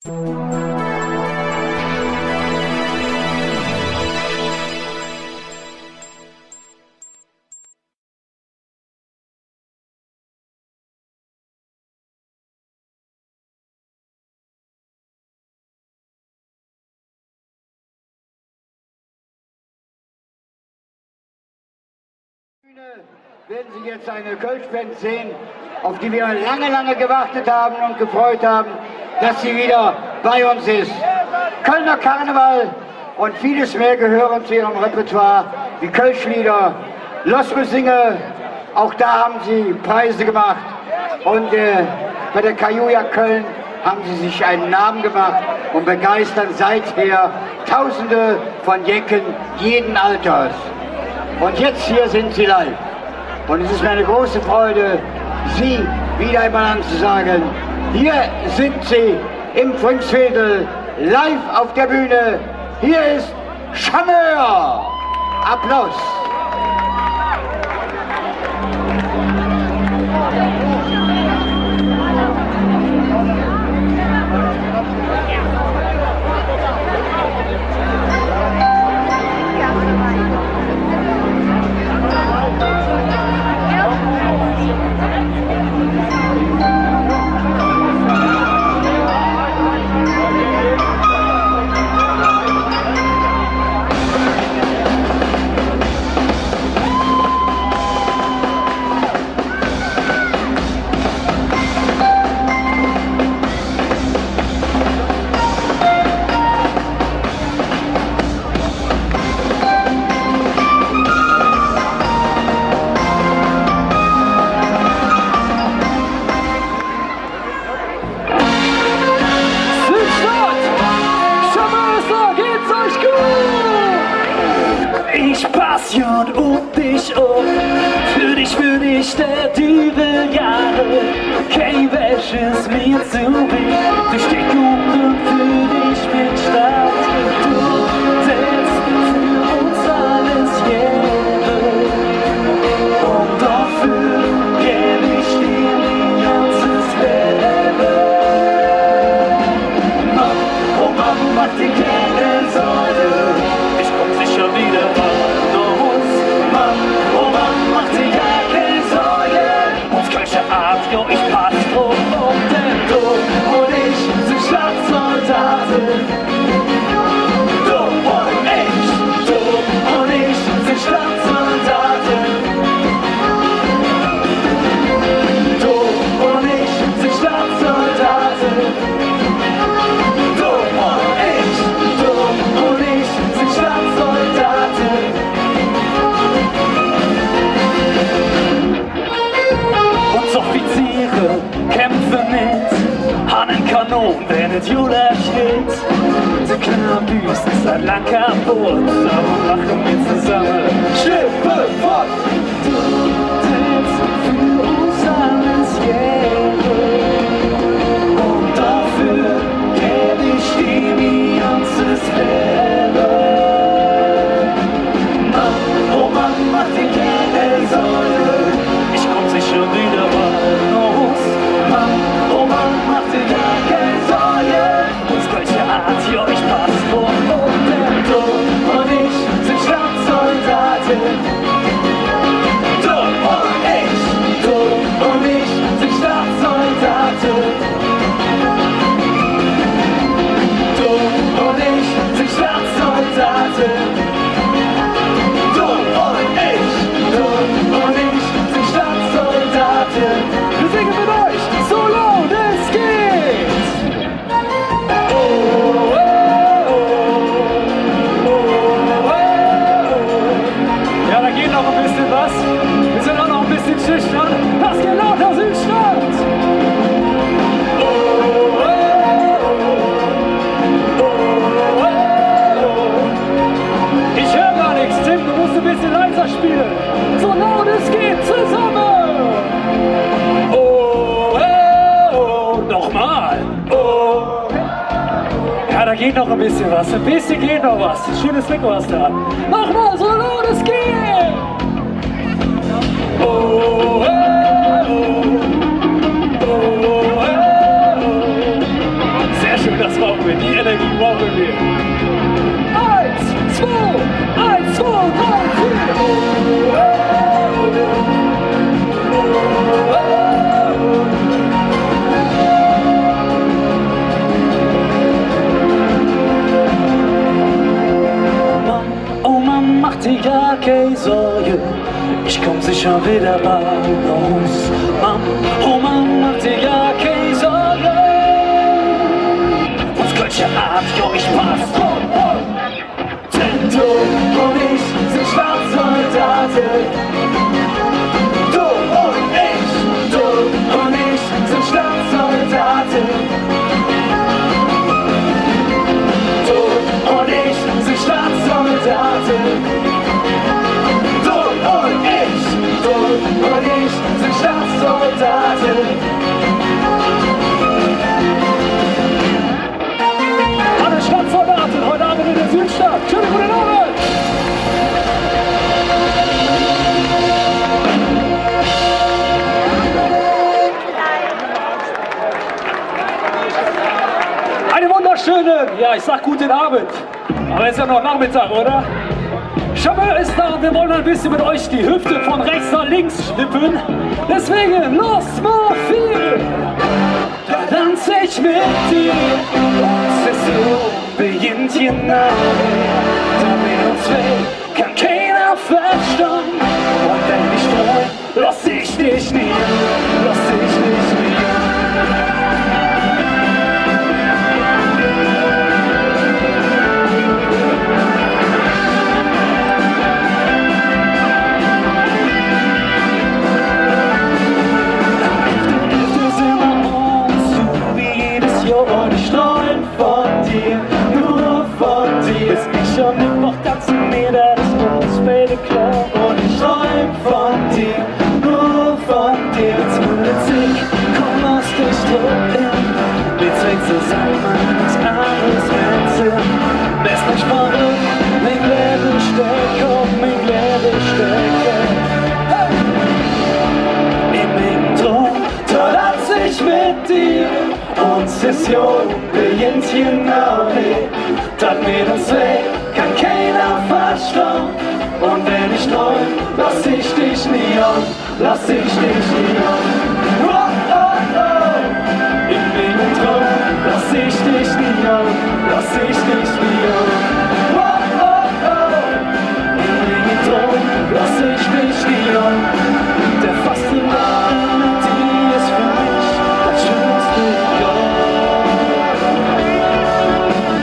Werden Sie jetzt eine Kölschband sehen, auf die wir lange gewartet haben und gefreut haben, dass sie wieder bei uns ist. Kölner Karneval und vieles mehr gehören zu ihrem Repertoire, wie Kölschlieder, Losmusinge, auch da haben sie Preise gemacht. Und bei der Kajuja Köln haben sie sich einen Namen gemacht und begeistern seither Tausende von Jecken jeden Alters. Und jetzt hier sind sie live. Und es ist mir eine große Freude, Sie wieder einmal anzusagen. Hier sind sie im Pfingstveedel, live auf der Bühne. Hier ist Charmeur. Applaus. Passion und dich um. Für dich der Dübeljahre. Kein welches mir zu weh. Durch die und für dich mit Stadt. Du setzt für uns alles Jahre. Und dafür geb ich dir mein ganzes Leben. Mann, oh Mann, mach dir keine Sorge. Ich komm sicher wieder raus. Jo, ich pass drauf und denn du und ich sind Stadtsoldaten. Du und ich sind Stadtsoldaten. Du und ich sind Stadtsoldaten. Du und ich sind Stadtsoldaten. Offiziere kämpfen mit Hahnenkanon, wenn es Jula steht. Die kleinen Büsten sind lang kaputt, aber machen wir zusammen Schiffe fort. Du setzt für uns alles Jahre und dafür geb ich dir mein ganzes Leben. Mann, oh Mann, mach dir keine Sorge. Ich komm sicher wieder raus. Mann, oh Mann, mach dir gar keine Sorge. Uns welche Art, ja, ich pass drauf. Denn du und ich sind Stadtsoldaten. Du und ich sind Stadtsoldaten. Du und ich sind Stadtsoldaten. Du und ich sind Stadtsoldaten. Wir singen mit euch, so laut es geht. Oh, oh, oh, oh, oh, oh. Ja, da geht noch ein bisschen was. Wir sind auch noch ein bisschen schüchtern. Das geht lauter Südstadt. Oh, oh, oh, oh, oh. Ich höre gar nichts, Tim, du musst ein bisschen leiser spielen. So laut es geht, zusammen. Oh, oh, oh, nochmal. Oh. Ja, da geht noch ein bisschen was. Ein bisschen geht noch was. Schönes Mikro hast du da. Nochmal, so laut es geht. Oh, oh, oh, oh, oh, oh. Sehr schön, das schon wieder bei uns. Mann, oh Mann, mach dir ja keine Sorge. Uns Kölsche Art, jo, ich pass. Denn du und ich sind Staatssoldaten. Du und ich sind Staatssoldaten. Du und ich sind Staatssoldaten. Du und ich sind Staatssoldaten. Alle Staatssoldaten heute Abend in der Südstadt. Schönen guten Abend! Einen wunderschönen, ja, ich sag guten Abend. Aber es ist ja noch Nachmittag, oder? Chameur ist da und wir wollen ein bisschen mit euch die Hüfte von rechts nach links schnippen. Deswegen, los, mal viel! Da tanze ich mit dir. Session beginnt genau. Da mit uns weg kann keiner verstehen. Und wenn ich freu, lass ich dich nie, lass ich dich nie. Und ich träum von dir, nur von dir. Bis ich am Mittwoch tanzen mir das Blues, Baby, klar. Und ich träum von dir, nur von dir. 20, komm aus der Struppe. Wir zwei zusammen, das alles Wetzel. Lass mich verrückt, mein Leben steckt, auf mein Leben steckt. Im Intro, da tanz ich mit dir. Und Session beginnt genau hier. Das mit uns weg kann keiner verstehen. Und wenn ich träum, lass ich dich nie an, lass ich dich nie an. Oh, oh, oh. In meinem Traum lass ich dich nie an, lass ich dich nie an. Oh, oh, oh. In meinem Traum lass ich dich nie an. Der Fastenabend mit dir ist für mich das schönste Jahr.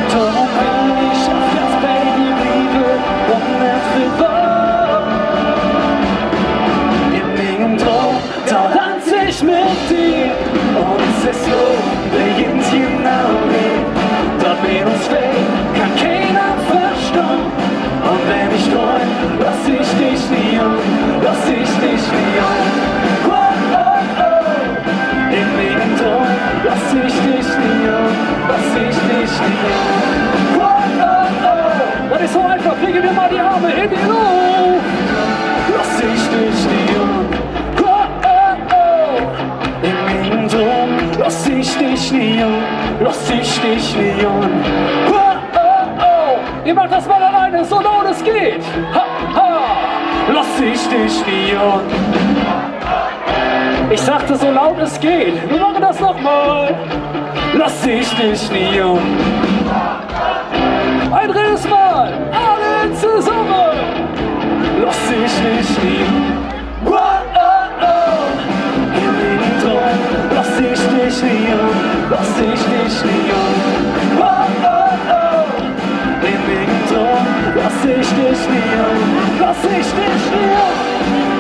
Darum will ich auf das Baby Liebe und nicht privat. In meinem Traum, da tanz ich mit dir. Und es ist so, beginnt genau hier. Da mit uns weg kann keiner verstehen. Und wenn ich träum, lass ich dich nie an, lass ich dich nie an. Oh, oh, oh. In meinem Traum, lass ich dich nie an, lass ich dich nie an. Oh, oh, oh. Das ist so einfach, lege mir mal die Arme in die Luft. Lass ich dich nie an. Oh, oh, oh. In meinem Traum, lass ich dich nie an, lass ich dich nie an. Oh, oh, oh. Ihr macht das mal alleine, so laut es geht. Ha, ha. Lass ich dich nie an. Ich sagte, so laut es geht. Wir machen das nochmal. Lass ich dich nie an. Ein drittes Mal. Alle zusammen. Lass ich dich nie an. Oh, oh, oh. In meinem Traum. Lass ich dich nie an. Lass ich dich nie an. Oh, oh, oh. In meinem Traum. Lass ich dich nie an. Lass ich dich nie an.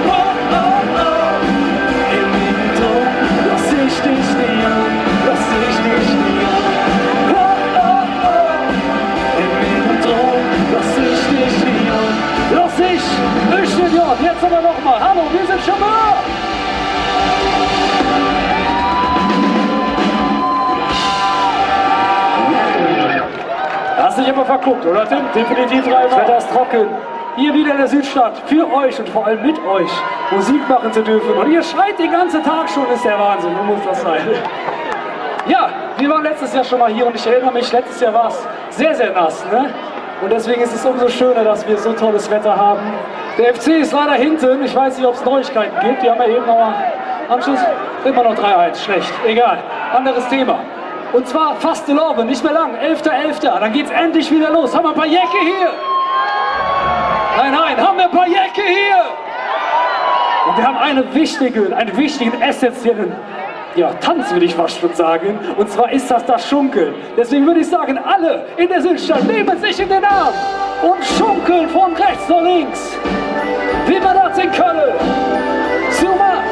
Oh, oh, oh. In meinem Traum. Lass ich dich nie an. Lass ich dich nie an. Oh, oh, oh. In meinem Traum. Lass ich dich nie an. Lass ich dich nie an. Jetzt aber nochmal. Hallo, wir sind Chameur. Hast dich immer verguckt, oder Tim? Definitiv rein. Das Wetter ist trocken. Hier wieder in der Südstadt, für euch und vor allem mit euch Musik machen zu dürfen. Und ihr schreit den ganzen Tag schon, ist der Wahnsinn. Nun muss das sein. Ja, wir waren letztes Jahr schon mal hier und ich erinnere mich, letztes Jahr war es sehr, sehr nass, ne? Und deswegen ist es umso schöner, dass wir so tolles Wetter haben. Der FC ist leider hinten. Ich weiß nicht, ob es Neuigkeiten gibt. Die haben ja eben noch Anschluss. Immer noch 3-1. Schlecht. Egal. Anderes Thema. Und zwar Fastelovend. Nicht mehr lang. 11.11. Dann geht's endlich wieder los. Haben wir ein paar Jäcke hier? Nein, nein. Haben wir ein paar Jäcke hier? Und wir haben einen wichtigen, essentiellen Tanz, will ich fast schon sagen. Und zwar ist das Schunkeln. Deswegen würde ich sagen, alle in der Südstadt nehmen sich in den Arm und schunkeln von rechts nach links. Wie man das in Köln so macht.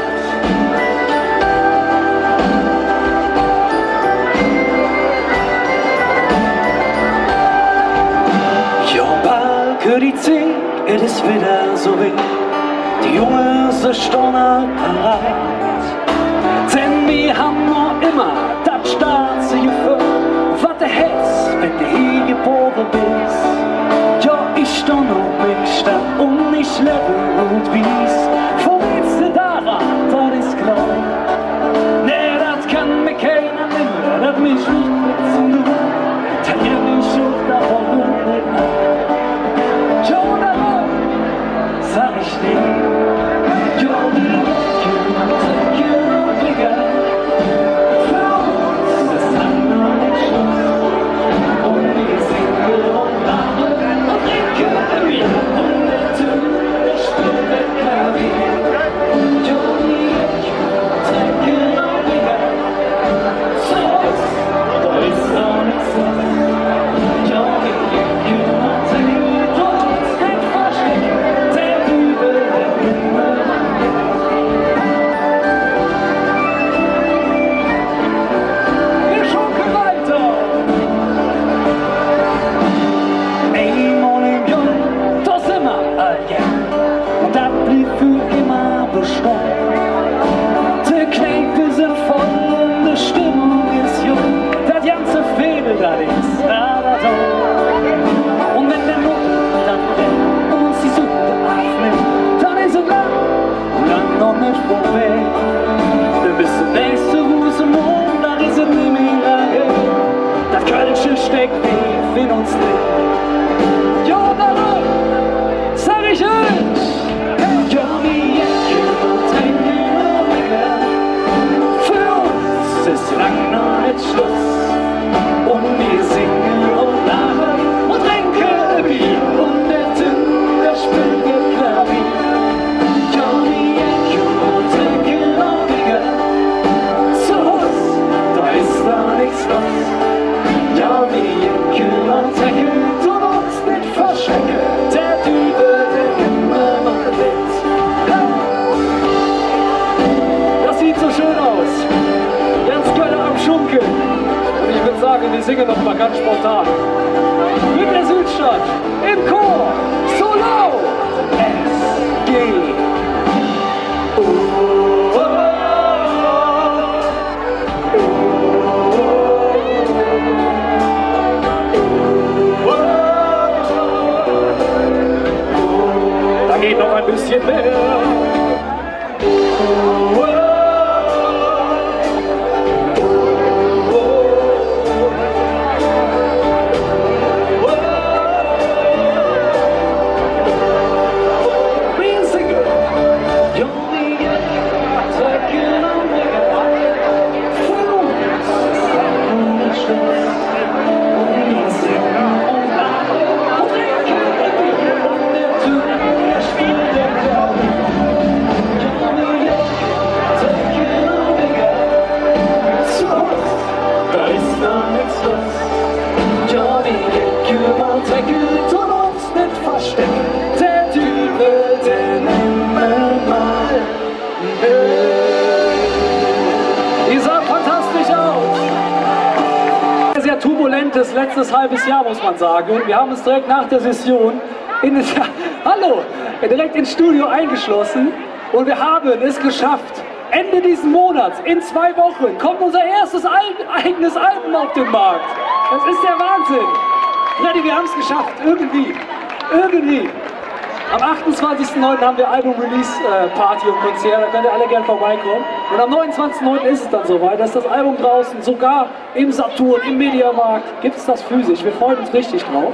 Für die 10, es ist wieder so wild. Die Jungs stehen parat. Denn wir haben noch immer das Staatsgefühl. Was der Hetz, wenn du hier geboren bist. Ja, ich steh noch in Stadt und ich lebe und wies. Wo willst du daran, das ist klar. Nee, das kann mir keiner nehmen, das mich nicht mit zu tun. Da hier mich schon davon nicht an. Sag ich dir, Johnny, you know bigger. Für uns ist noch nicht Schluss. Und wir singen und lachen und trinken Bier. Und der Tür spielt mit Klavier. Johnny, you know bigger. Für uns, da ist noch nichts los. Johnny, you know bigger. Und wenn der Not dann brennt und uns die Suppe aufnimmt, dann ist er lang noch nicht vorbei. Denn bis zum nächsten Rosenmond, dann ist es nicht mehr lange. Das Kölsche steckt tief in uns drin. Ja, warum? Sag ich euch! Ja, wie jetzt trinken wir wieder. Für uns ist lang noch nicht Schluss. Und wir singen und lachen und trinken Bier. Und der Tünder spielt ihr Klavier. Johnny und trinken noch Bier. Zu Hus, da ist da nichts los. Johnny und trinken, tun uns nicht verschrecken. Der Dübel, der immer mal mit. Das sieht so schön aus. Ganz Köln am Schunkeln. Ich würde sagen, wir singen noch mal ganz spontan. Mit der Südstadt, im Chor, Solo, es geht. Da geht noch ein bisschen mehr. Turbulentes letztes halbes Jahr, muss man sagen. Wir haben uns direkt nach der Session direkt ins Studio eingeschlossen und wir haben es geschafft. Ende diesen Monats, in 2 Wochen, kommt unser erstes eigenes Album auf den Markt. Das ist der Wahnsinn. Freddy, wir haben es geschafft. Irgendwie. Am 28.09. haben wir Album-Release-Party und Konzert, da könnt ihr alle gerne vorbeikommen. Und am 29.09. ist es dann soweit, dass das Album draußen, sogar im Saturn, im Mediamarkt, gibt es das physisch. Wir freuen uns richtig drauf.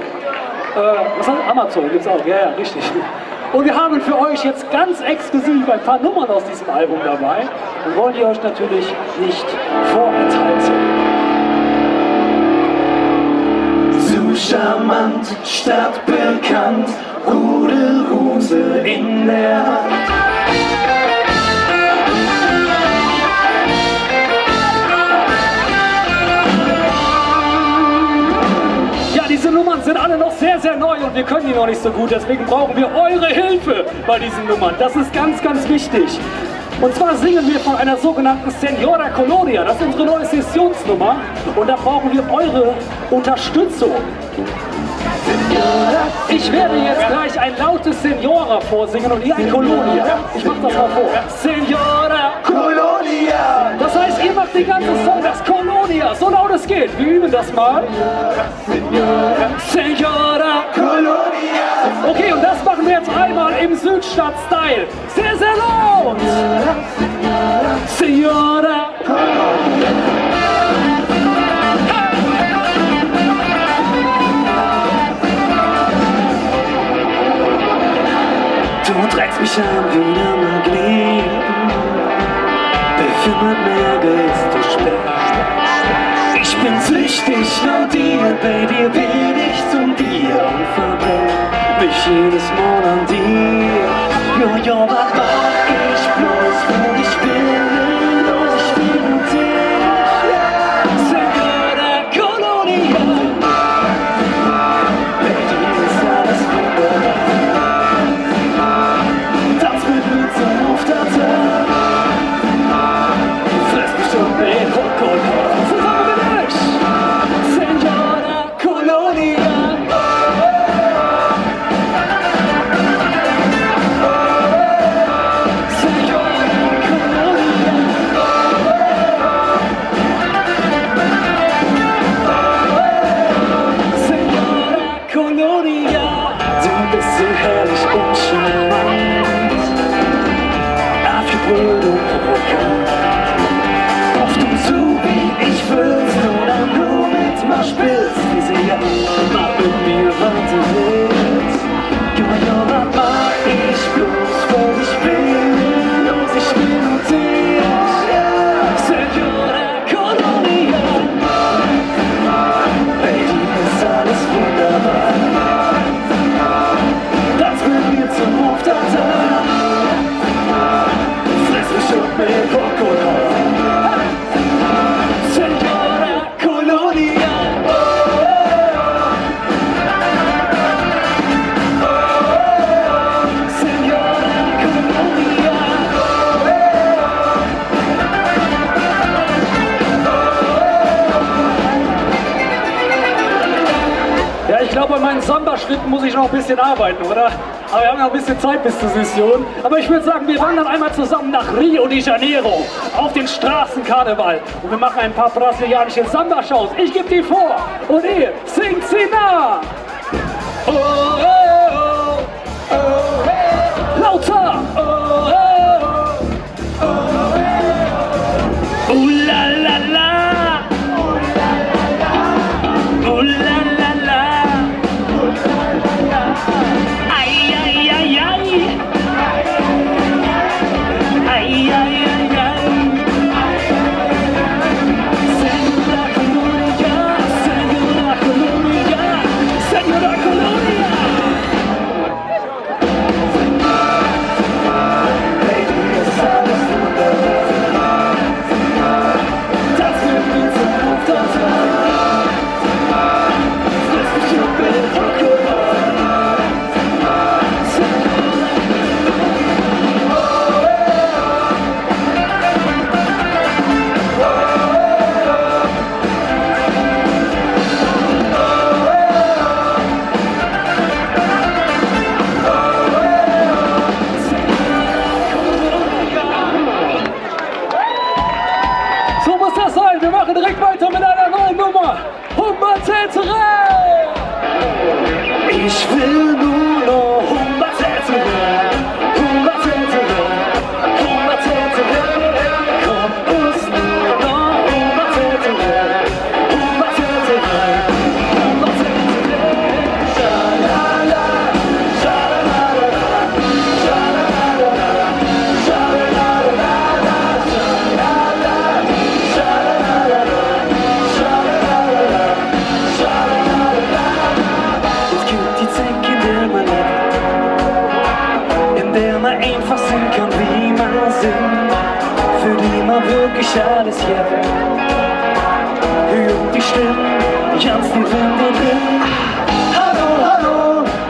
Was heißt Amazon? Gibt's auch, ja, richtig. Und wir haben für euch jetzt ganz exklusiv ein paar Nummern aus diesem Album dabei und wollen die euch natürlich nicht vorenthalten. So charmant, stadtbekannt, Rudelhose in der Hand. und wir können die noch nicht so gut, deswegen brauchen wir eure Hilfe bei diesen Nummern. Das ist ganz, ganz wichtig. Und zwar singen wir von einer sogenannten Senora Colonia. Das ist unsere neue Sessionsnummer und da brauchen wir eure Unterstützung. Ich werde jetzt gleich ein lautes Senora vorsingen und ihr ein Colonia. Ich mach das mal vor. Senora Colonia. Das heißt, ihr macht den ganzen Song das Colonia, so laut es geht. Wir üben das mal. Senora Colonia. Okay, und das machen wir jetzt einmal im Südstadt-Style. Sehr, sehr laut. Senora Du trägst mich an wie ein Magnet, befimmert Berge ist zu spät. Ich bin süchtig nach dir, bei dir bin ich zu dir und verbrenne mich jedes Mal an dir. Jo, was mach ich bloß, wo ich bin, und ich bin dich. Senora Colonia, bei dir ist alles wunderbar. Tanz mit mir zum Auftanzen. Fress mich und mit Rock'n'Roll. Zusammen mit euch. Senora Colonia. Senora Colonia. Senora Colonia. Du bist so herrlich und charmant. Aufgebrüht und provokant. Oft und so wie ich willst oder nur mit mir spielst. Diese Jagd macht mit mir, was du willst. Jo, was mach ich bloß, wo ich bin, und ich bin dich. Senora Colonia, bei dir ist alles wunderbar. Tanz mit mir zum Auftanzen. Fress mich und mit Rock'n'Roll. Senora Colonia. Senora Colonia. Ja, ich glaube, an meinen Samba-Schritten muss ich noch ein bisschen arbeiten, oder? Aber wir haben noch ein bisschen Zeit bis zur Session. Aber ich würde sagen, wir wandern einmal zusammen nach Rio de Janeiro auf den Straßenkarneval. Und wir machen ein paar brasilianische Samba-Shows. Ich gebe die vor und ihr singt sie nach. Oh, oh, oh, oh, oh. Lauter! Oh, oh, oh, oh, la la la! Oh la la la! Ay, ay, ay, ay! Ay, ay, ay, ay! Senora Colonia, Senora Colonia, Senora Colonia! Das wird mir zum Auftanzen. Fress mich und mit Rock'n'Roll. So muss das sein. Wir machen direkt weiter mit einer neuen Nummer. Humba Tetere! Ich will nur noch Humba Tetere. Humba Tetere. Humba Tetere. Komm uns nur noch Humba Tetere. Humba Tetere. Humba Tetere. Schalalala. Schalalala. Schalalala. Schalalala. Es gibt die Zeit, in der man lebt, in der man einfach sein kann, wie man singt, für die man wirklich alles gibt. Hört die Stimmen, ganz die Wände drin. Hallo, hallo,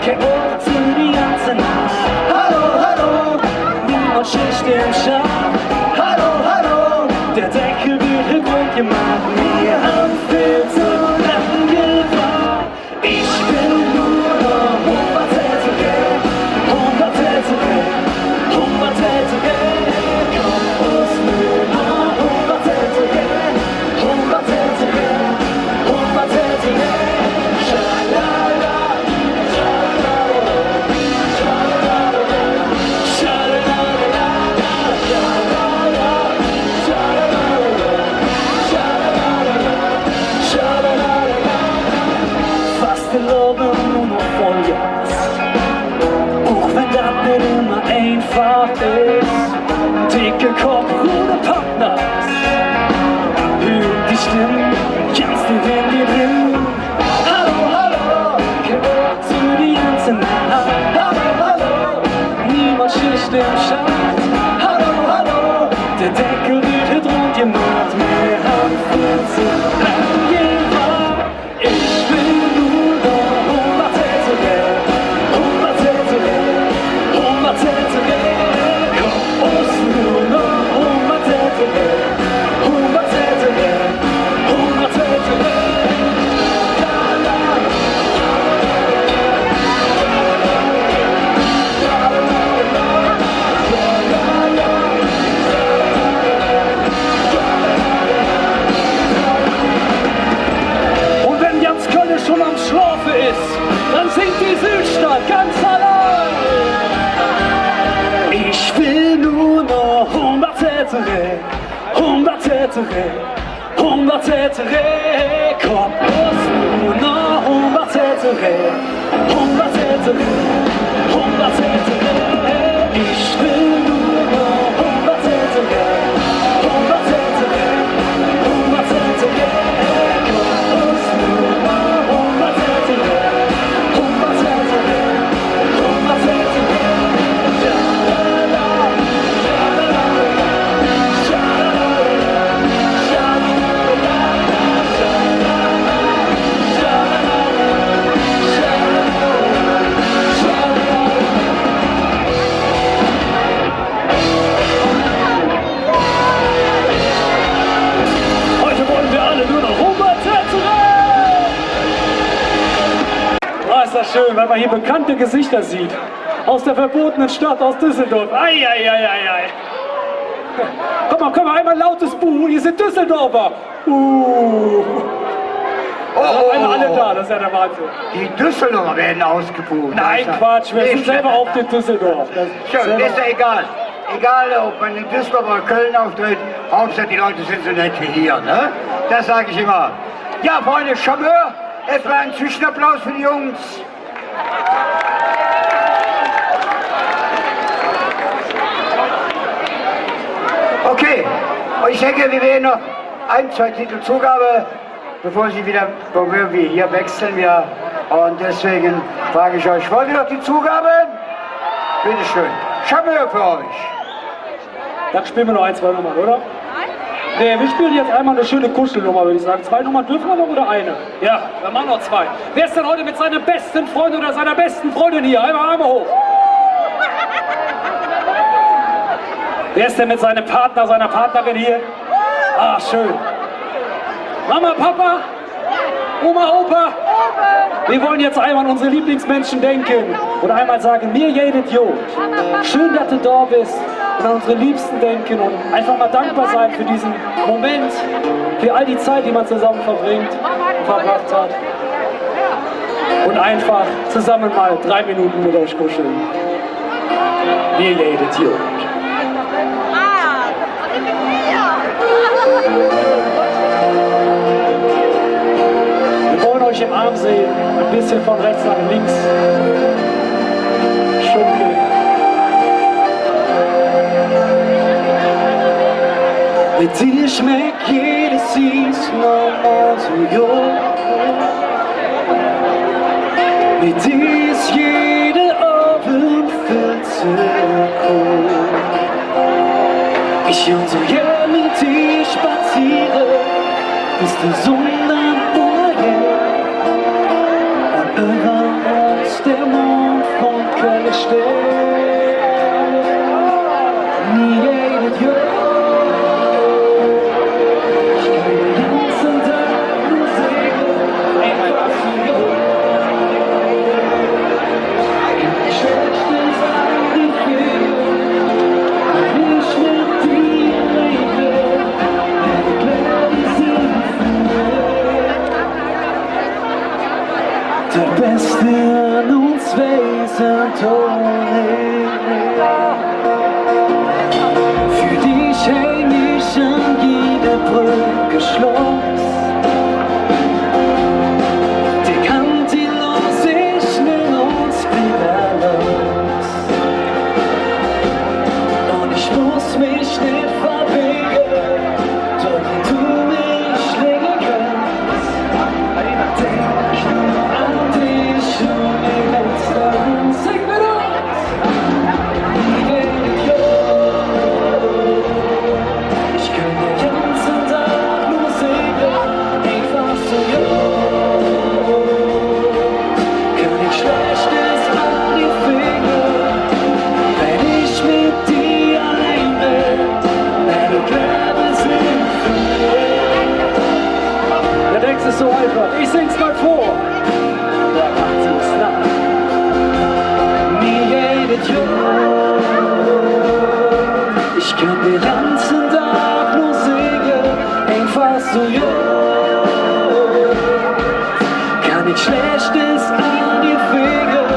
kein Ort für die ganze Nacht. Hallo, hallo, Niemand Schicht im Schacht. hallo, hallo. Der Deckel wird rund gemacht. Wir haben viel zu lang gewartet. Ich will nur noch 100 zurück, 100 zurück, 100 zurück. Komm uns nur noch 100 zurück, 100 zurück, 100 zurück. Schalala, schalala, schalala, schalala, fast geloben nur noch Vollgas. Auch wenn das nicht immer einfach ist. Dicke Kopf, rote Partners. Hör die Stimmen, kannst du in dir drin. Hallo, hallo, gehört zu die ganze Nacht. Hallo, hallo, Niemand Schicht im Schacht. hallo, hallo. Der Deckel wird hier rund gemacht. Wir haben viel zu lang gewartet. Ich will nur noch 100 zurück, 100 zurück, 100 zurück. Komm uns nur noch 100 zurück, 100 zurück, 100 zurück. Und wenn ganz Köln schon am Schlafen ist, dann singt die Südstadt ganz allein. Ich will nur noch 100 zurück, 100 zurück, 100 zurück. Komm uns nur noch 100 zurück, 100 zurück, 100 zurück. Ich will nur noch 100 zurück, 100 zurück, 100 zurück. Komm uns nur noch 100 zurück, 100 zurück, 100 zurück. Schalala, schalala, schalala, heute wollen wir alle nur noch 100 zurück. Ah, ist das schön, wenn man hier bekannte Gesichter sieht. Aus der verbotenen Stadt, aus Düsseldorf. Ei, ei, ei, ei, ei. Komm mal, einmal lautes Buh, ihr seid Düsseldorfer. Einmal alle da, das ist ja der Wahnsinn. Die Düsseldorfer werden ausgebucht. Nein, Quatsch, wir sind selber auf den Düsseldorf. Schön, ist ja egal. Egal, ob man in Düsseldorf oder Köln auftritt, Hauptsache die Leute sind so nett wie hier, ne? Das sage ich immer. Ja, Freunde, Charmeur, erstmal einen Zwischenapplaus für die Jungs. Okay, und ich denke, wir werden noch ein, zwei Titel Zugabe, bevor wir hier wechseln. Ja. Und deswegen frage ich euch, wollt ihr noch die Zugabe? Bitte schön. Charmeur für euch. Dann spielen wir noch ein, zwei Nummern, oder? Nee, wir spielen jetzt einmal eine schöne Kuschelnummer, würde ich sagen. 2 Nummern dürfen wir noch oder eine? Ja, wir machen noch 2. Wer ist denn heute mit seinem besten Freund oder seiner besten Freundin hier? Einmal Arme hoch. Wer ist denn mit seinem Partner, seiner Partnerin hier? Ah, schön. Mama, Papa, Oma, Opa. Wir wollen jetzt einmal an unsere Lieblingsmenschen denken und einmal sagen, mir jedet Idiot. Schön, dass du da bist und an unsere Liebsten denken und einfach mal dankbar sein für diesen Moment, für all die Zeit, die man zusammen verbracht hat. Und einfach zusammen mal 3 Minuten mit euch kuscheln. Mir jedet Idiot. Wir wollen euch im Arm sehen, ein bisschen von rechts nach links schunkeln. Mit dir schmeckt jedes Eis noch so jung. Mit dir ist jede Abend viel zu cool. Ich und so gern mit dir spaziere, bis die Sonne untergeht und über uns der der Mond von Köln steht. Nie jedes Jahr. Ich kann den ganzen Tag nur singen, einfach so jung. Ich schlechte Sachen viel, wenn ich mit dir rede, die Gläser sind für mich. Der Beste an uns Wesen für dich häng ich an jeder Brücke Schloss. Die Kante los, ich nimm uns wieder los. Und ich muss mich nicht verbiegen, doch du mich länger kannst. Denk nur an dich und die letzten. Sing mit uns! Ich kann den ganzen Tag nur singen, einfach so jung. Kann ich Schlechtes an die Finger, wenn ich mit dir allein bin, deine Gräben sind für mich. Der Text ist so einfach, ich sing's mal vor. Der macht uns nach. Mir jedes Jahr. Ich kann den ganzen Tag nur singen, einfach so jung. Kann ich Schlechtes an die Finger,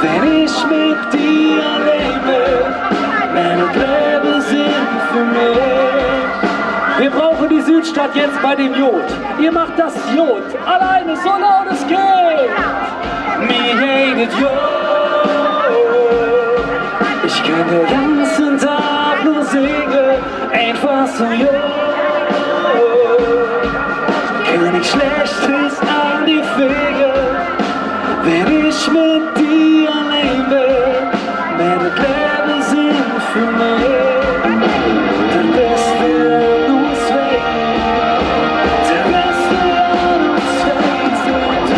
wenn ich mit dir allein bin. Meine Gräben sind für mich. Wir brauchen die Südstadt jetzt bei dem Jod. Ihr macht das Jod alleine so laut es geht. Mir jedes Jod. Ich kann den ganzen Tag nur singen, einfach so jung. Kann ich Schlechtes an die Finger, wenn ich mit dir allein bin. Meine Gläser sind für mich. Der Beste an uns zwei. Der Beste an uns zwei sind du.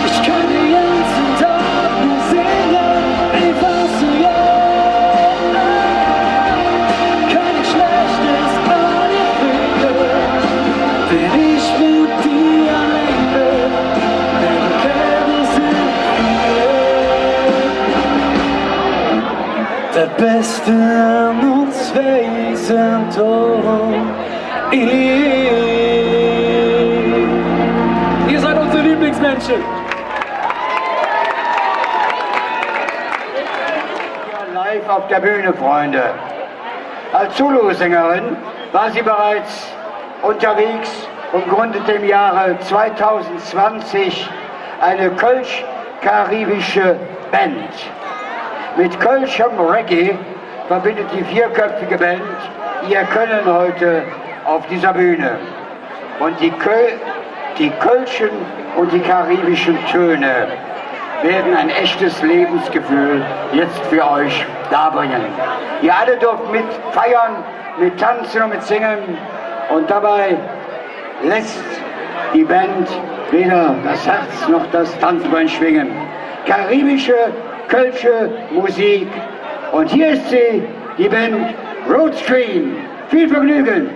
Ich kann den ganzen Tag nur singen, einfach so jung. Kann ich Schlechtes an die Finger, wenn ich mit dir allein bin. Meine Gräben sind für mich. Der Beste an uns Wesen ihr seid unsere Lieblingsmenschen. Live auf der Bühne, Freunde. Als Zulu-Sängerin war sie bereits unterwegs und gründete im Jahre 2020 eine kölsch-karibische Band. Mit kölschem Reggae verbindet die vierköpfige Band ihr Können heute auf dieser Bühne. Und die kölschen und die karibischen Töne werden ein echtes Lebensgefühl jetzt für euch darbringen. Ihr alle dürft mit feiern, mit tanzen und mit singen und dabei lässt die Band weder das Herz noch das Tanzbein schwingen. Karibische, kölsche Musik und hier ist sie, die Band Roadstream. Viel Vergnügen!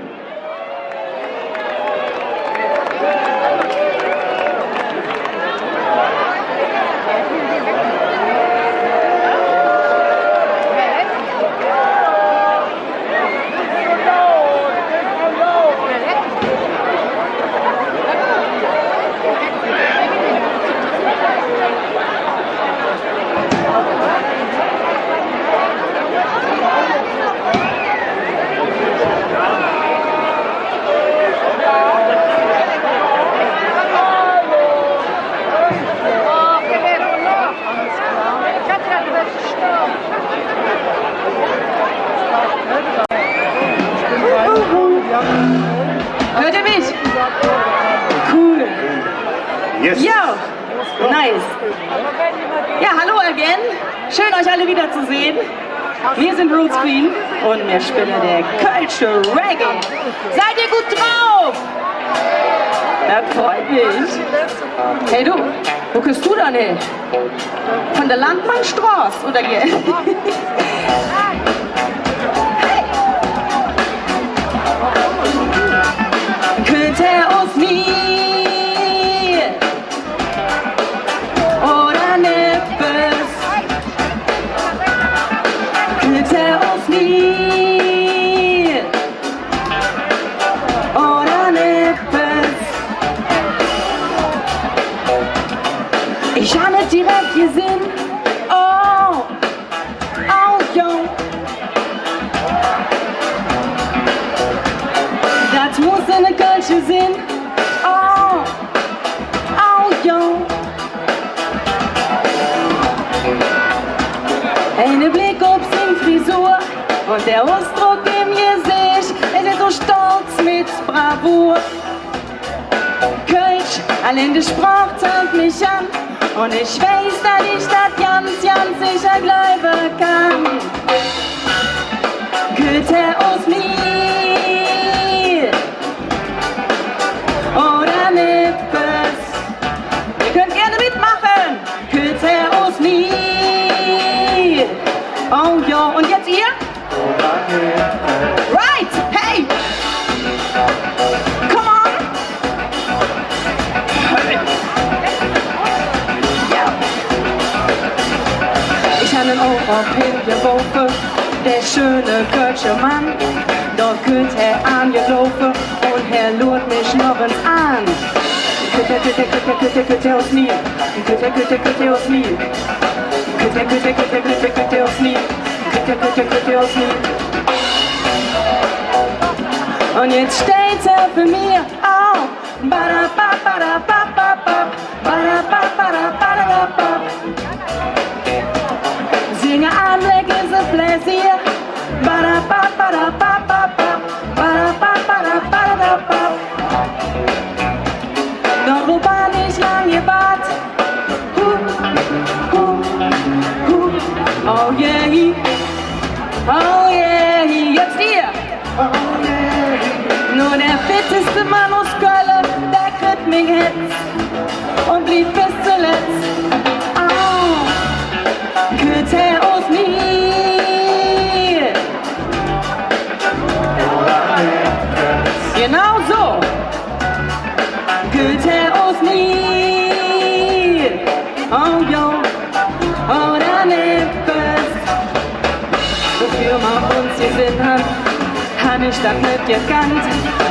Hört ihr mich? Cool. Yes. Ja, nice. Ja, hallo again. Schön, euch alle wiederzusehen. Wir sind Roots Queen und wir spielen der Culture Reggae. Seid ihr gut drauf? Das freut mich. Hey du, wo kommst du denn her? Von der Landmannstraße oder hier? Könnte aus mir oder nippes? Könnte aus mir oder nippes? Ich habe nicht direkt gesehen. Oh, oh, yo. Das muss eine Kölsche sein. Oh, oh, yo. Eine Blick auf seine Frisur und der Ausdruck im Gesicht. Er ist so stolz mit Bravour. Kölsch, allein die Sprache zahlt mich an. Und ich weiß, dass ich das ganz, ganz sicher glauben kann. Könnte aus mir oder nippes. Ihr könnt gerne mitmachen. Könnte aus mir. Oh ja, und jetzt ihr? Right, hey! Come on! Ich habe einen Ohr auf hingeworfen, der schöne Kölsche Mann. Dort könnt er angelaufen und er lurt mich noch an. Könnte aus mir, könnte aus mir, könnte aus mir, könnte aus mir. Und jetzt steht er für mir auf. Singe Anblick ist ein Pläsier. Doch wo war nicht lang gewahrt? Oh yeah, oh yeah, jetzt ihr. Nur der fitteste Mann aus Köln, der kriegt mich Hits und blieb bis zuletzt. Oh, könnte aus mir. Genau so. Könnte aus mir. Oh jo, oder nippes. Wofür man uns hier sind hat ich das nicht gekannt.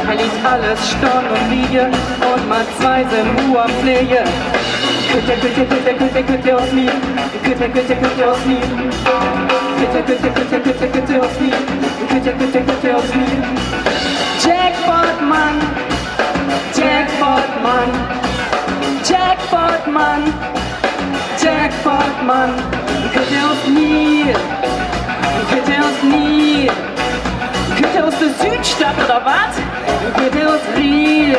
Er liegt alles Sturm und Liege und man zwei sind Ruhe am Pflege. Könnte aus mir, könnte aus mir, könnte aus mir, könnte aus mir. Jackpot Mann, Jackpot Mann, Jackpot Mann, Jackpot Mann, könnte aus mir, könnte aus mir. Könnte aus der Südstadt oder was? Könnte aus Ried.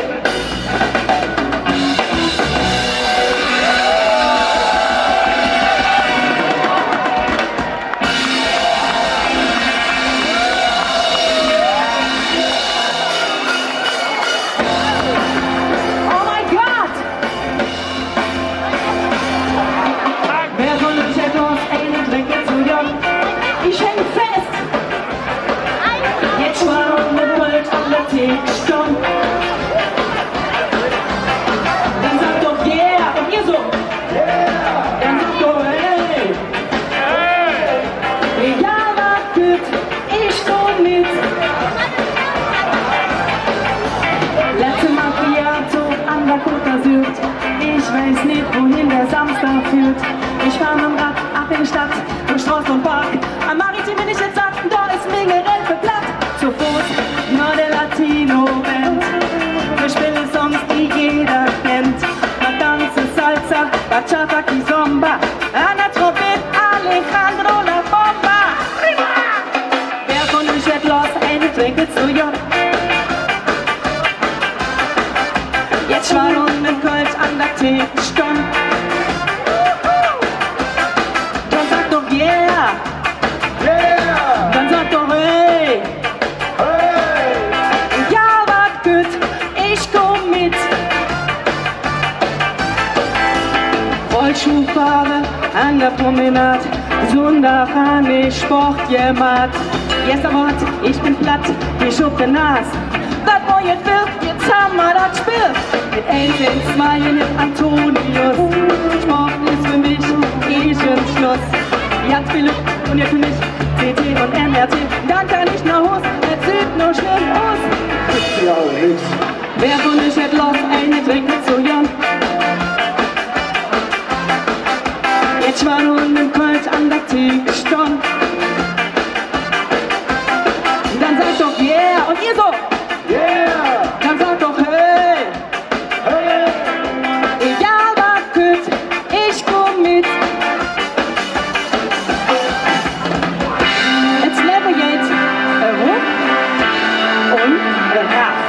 Oh mein Gott! Wer von uns hätte uns einen Trinke zu jung? Ich häng fest! Jetzt war noch eine Gold-Athletik-Stunde. Dann sag doch yeah, und ihr so. Yeah. Dann sag doch hey. Egal was gibt, ich komm mit. Letzte Macchiato an der Côte d'Azur. Ich weiß nicht, wohin der Samstag führt. Ich fahr mit dem Rad ab in die Stadt, durch Straße und Park. Am Maritim bin ich jetzt satt, da ist Mingerell für Platt. Zu Fuß, nur der Latino-Band. Wir spielen Songs, die jeder kennt. La Danza, Salsa, Bachata, Kizomba. An der Trompete, Alejandro La Bomba. Wer von euch hat los, eine Trinke zu jung? Tee stand. Dann sag doch yeah, Yeah! dann sag doch hey. Hey! Ja, wat gut, ich komm mit. Rollschuhfahrer an der Promenade, Sonntag an ich Sport gemacht. Jetzt aber ich bin platt, die Schuppe nass. Was wo jetzt wird, jetzt haben wir das Spiel. Mit 1 in 2 in Antonius. Sport ist für mich ein Schluss. Ihr habt viel Glück und ihr für mich CT und MRT. Dann kann ich nach Hus, es sieht nur schlimm aus. Ja, nix. Wer von euch hat Lust, eine trinken zu jung? Jetzt war nur ein Kölsch an der Theke stand. Dann sagt doch yeah und ihr so. Yeah! Dann sagt doch hey. Hey! Egal was gut, ich komm mit. It's never yet a Ruck und a Rach.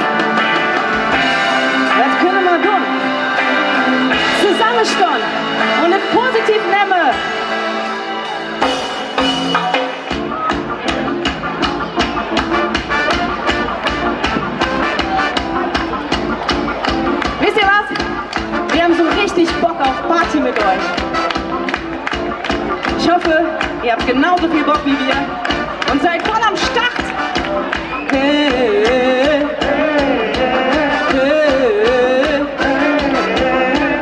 Was können wir tun? Zusammenstehen und es positiv nehmen. Wisst ihr was? Wir haben so richtig Bock auf Party mit euch. Ich hoffe, ihr habt genauso viel Bock wie wir und seid voll am Start. Hey, hey, hey,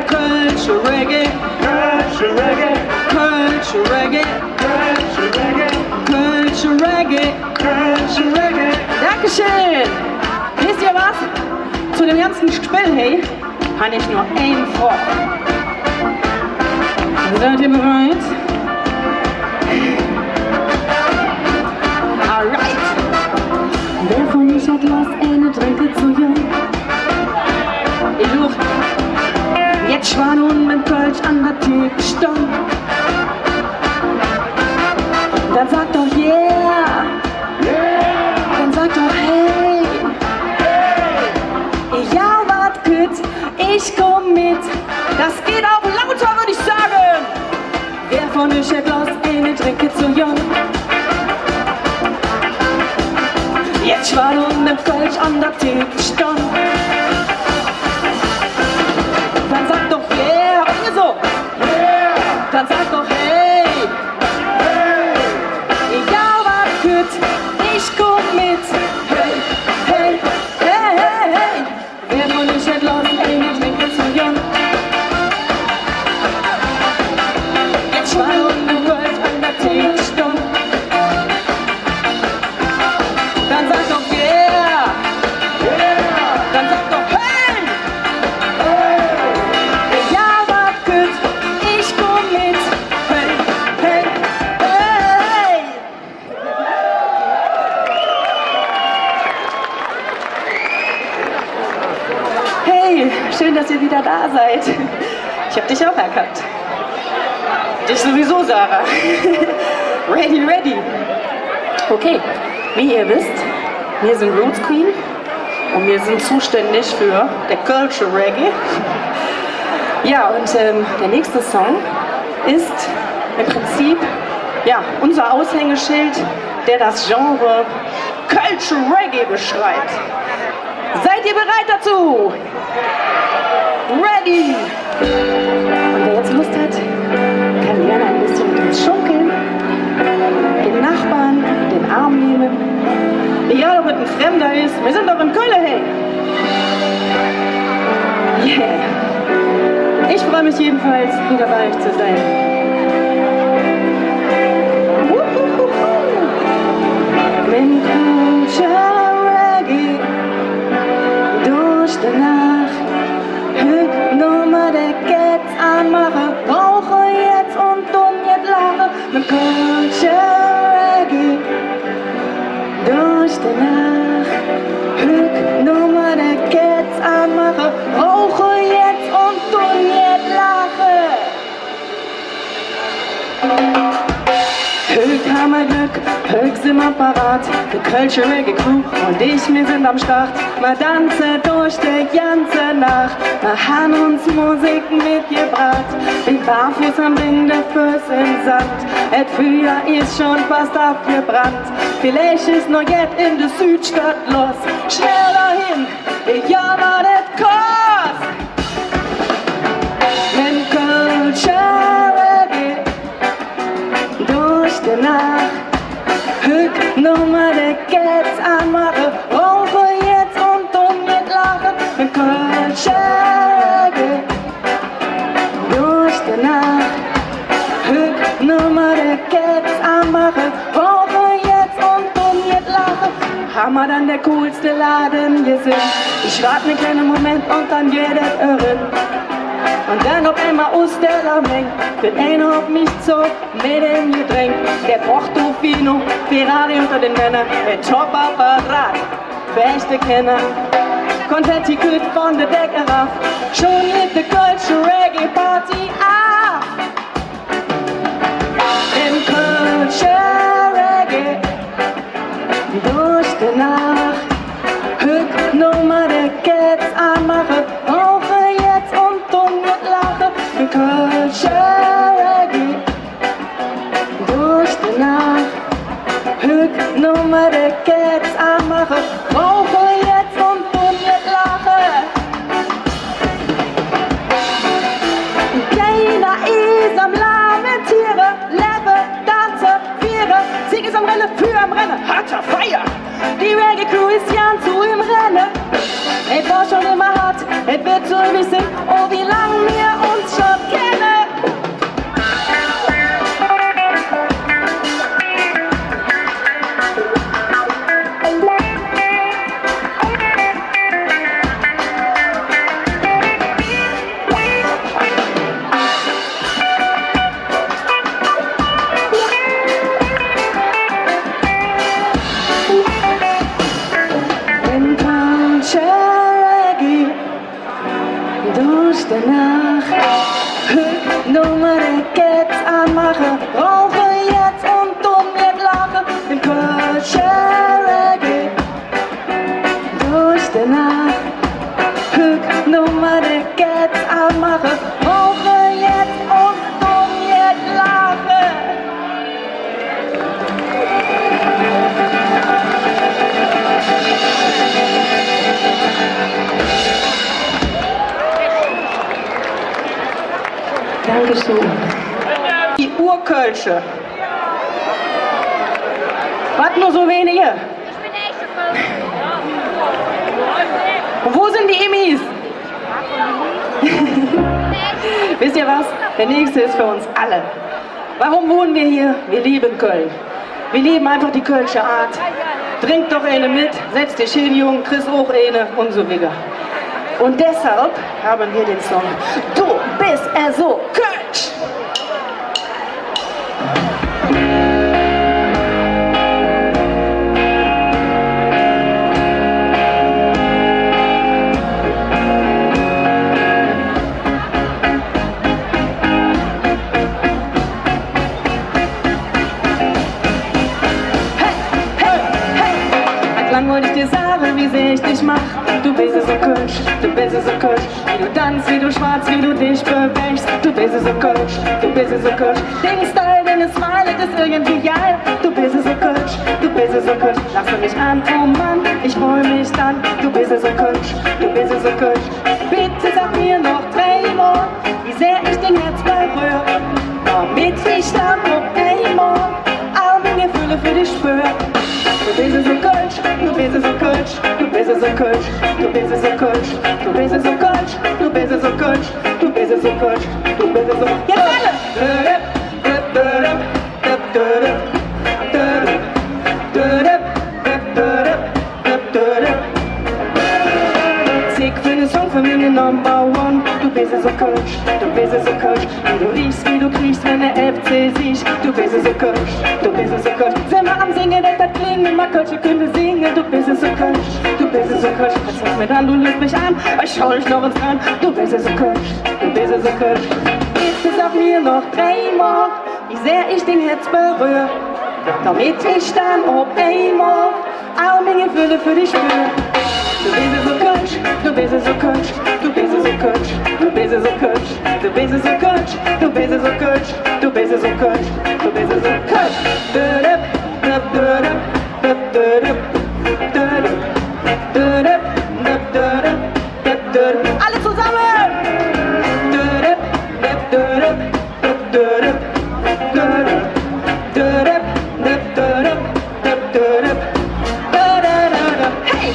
Kölsche Reggae, Kölsche Reggae! Kölsche Reggae, Kölsche Reggae! Kölsche Reggae. Kölsche Reggae! Dankeschön. Wisst ihr was? Zu dem ganzen Spiel, hey, habe ich nur einen Frage. Seid ihr bereit? Alright. Wer von euch hat Lust, eine Trinke zu jung? Ich such. Jetzt war nun mit Kölsch an der Theke stand. Dann sagt doch yeah. Dann sagt doch hey. Ja, wat gut, ich komm mit. Das geht auch lauter, würde ich sagen. Wer von euch hat Lust, eine Trinke zu jung? Jetzt war nun mit Kölsch an der Theke stand. Dann sagt doch yeah, und ihr so. Dann sagt doch hey. Egal was gut, ich komm mit. Hey, hey, hey, hey, hey. Wer von euch hat Lust, eine Trinke zu jung? Jetzt war nun mit Kölsch an der Theke stand. Dann sagt doch yeah. Dann sagt doch hey. Egal was gut, ich komm mit. Hey, hey, hey. Hey, schön, dass ihr wieder da seid. Ich hab dich auch erkannt. Dich sowieso, Sarah. Ready, ready. Okay, wie ihr wisst, wir sind Roots Queen und wir sind zuständig für der Kölsche Reggae. Ja, und der nächste Song ist im Prinzip ja, unser Aushängeschild, der das Genre Kölsche Reggae beschreibt. Seid ihr bereit dazu? Ready! Und wer jetzt Lust hat, kann gerne ein bisschen mit uns schunkeln, den Nachbarn den Arm nehmen. Egal ob es ein Fremder ist, wir sind doch in Köln, hey! Yeah! Ich freue mich jedenfalls, wieder bei euch zu sein. Wenn Kölscher Reggae durch die Nacht hüt Nummer der Gets anmache, rauche jetzt und dumm jetzt lache. Wenn Kölscher Reggae durch die Nacht hüt Nummer der Gets anmache, rauche jetzt und dumm jetzt lache. mein Glück, höchst im Apparat. Die Kölsche Reggae Crew und ich, wir sind am Start. Wir tanzen durch die ganze Nacht. Wir haben uns Musik mitgebracht. Wie barfuß am Ring der Fuß im Sand. Et Feuer ist schon fast abgebrannt. Vielleicht ist noch jetzt in der Südstadt los. Schnell dahin, ja, was das kostet. Wenn Kölscher Reggae durch die Nacht, Hück Nummer der Gets anmache, rauche jetzt und dumm mit lachen. Wenn Kölscher Reggae durch die Nacht, Hück Nummer der Gets anmache, rauche jetzt und dumm mit lachen. Hammer dann der coolste Laden gesehen. Ich warte einen kleinen Moment und dann geht es irren. Und dann auf einmal aus der Lameng wird einer auf mich zog mit dem Getränk. Der Portofino, Ferrari unter den Männern, ein Top-Apparat für echte Kenner. Konfetti kühlt von der Decke rauf, schon mit der Kölsche Reggae Party ab. Im Kölsche Reggae durch die Nacht, Hück Nummer der Gets anmache, rauche jetzt und dumm mit lache. Im Kölsche Reggae durch die Nacht, Hück Nummer der Gets anmache, rauche jetzt und dumm mit lache. Keiner ist am Lamentieren, lebe, tanze, viere, Sieg ist am Rennen, für am Rennen, harter Feier. Die Reggae Crew ist ganz so im Rennen. Es war schon immer hart, es wird so wissen, oh wie lang wir uns schon kennen. Durch die Nacht, Hück Nummer der Gets anmache, rauche jetzt und dumm mit lache. Im Kölsche Reggae durch die Nacht, Hück Nummer der Gets anmache, rauche jetzt und dumm mit lache. Dankeschön. Die Urkölsche. Was nur so wenige? Und wo sind die Emis? Wisst ihr was? Der nächste ist für uns alle. Warum wohnen wir hier? Wir lieben Köln. Wir lieben einfach die Kölsche Art. Trink doch eine mit, setz dich hin, Jung, kriegst auch eine und so wieder. Und deshalb haben wir den Song Du bist so Kölsch. Lang wollte ich dir sagen, wie sehr ich dich mach. Du bist so Kölsch, du bist so Kölsch. Wie du tanzt, wie du schwarz, wie du dich bewegst. Du bist so Kölsch, du bist so Kölsch. Den Style, deine Smile ist irgendwie geil. Du bist so Kölsch, du bist so Kölsch. Lass mich an, oh Mann, ich freu mich dann. Du bist so Kölsch, du bist so Kölsch. Bitte sag mir noch 3 Mal, wie sehr ich den Herz berühre. Damit ich dann noch einmal all meine Gefühle für dich spür. Du bist so Kölsch, du bist so Kölsch, du bist so Kölsch, du bist so Kölsch, du bist so Kölsch, du bist so Kölsch, du bist so Kölsch, du bist so. Jetzt alle! Sieg für den Song von mir Number One. Du bist so Kölsch, du bist so Kölsch. Wie du riechst, wie du kriegst, wenn der FC siegt. Du bist so Kölsch, du bist so Kölsch. Sind wir am Singen, das klingt immer Kölsch, ich könnte singen. Du bist so Kölsch, du bist so Kölsch. Jetzt lass mich an, du lässt mich an, ich schau dich noch ins Rennen. Du bist so Kölsch, du bist so Kölsch. Bitte sag mir noch 3 Mal, wie sehr ich den Herz berühre. damit ich dann auf einmal all meine Gefühle für dich spüre. Du bist so kutsch, du bist so kutsch, du bist so kutsch, du bist so kutsch, du bist so kutsch, du bist so kutsch, du bist so kutsch, du bist so kutsch. Alle zusammen! Hey,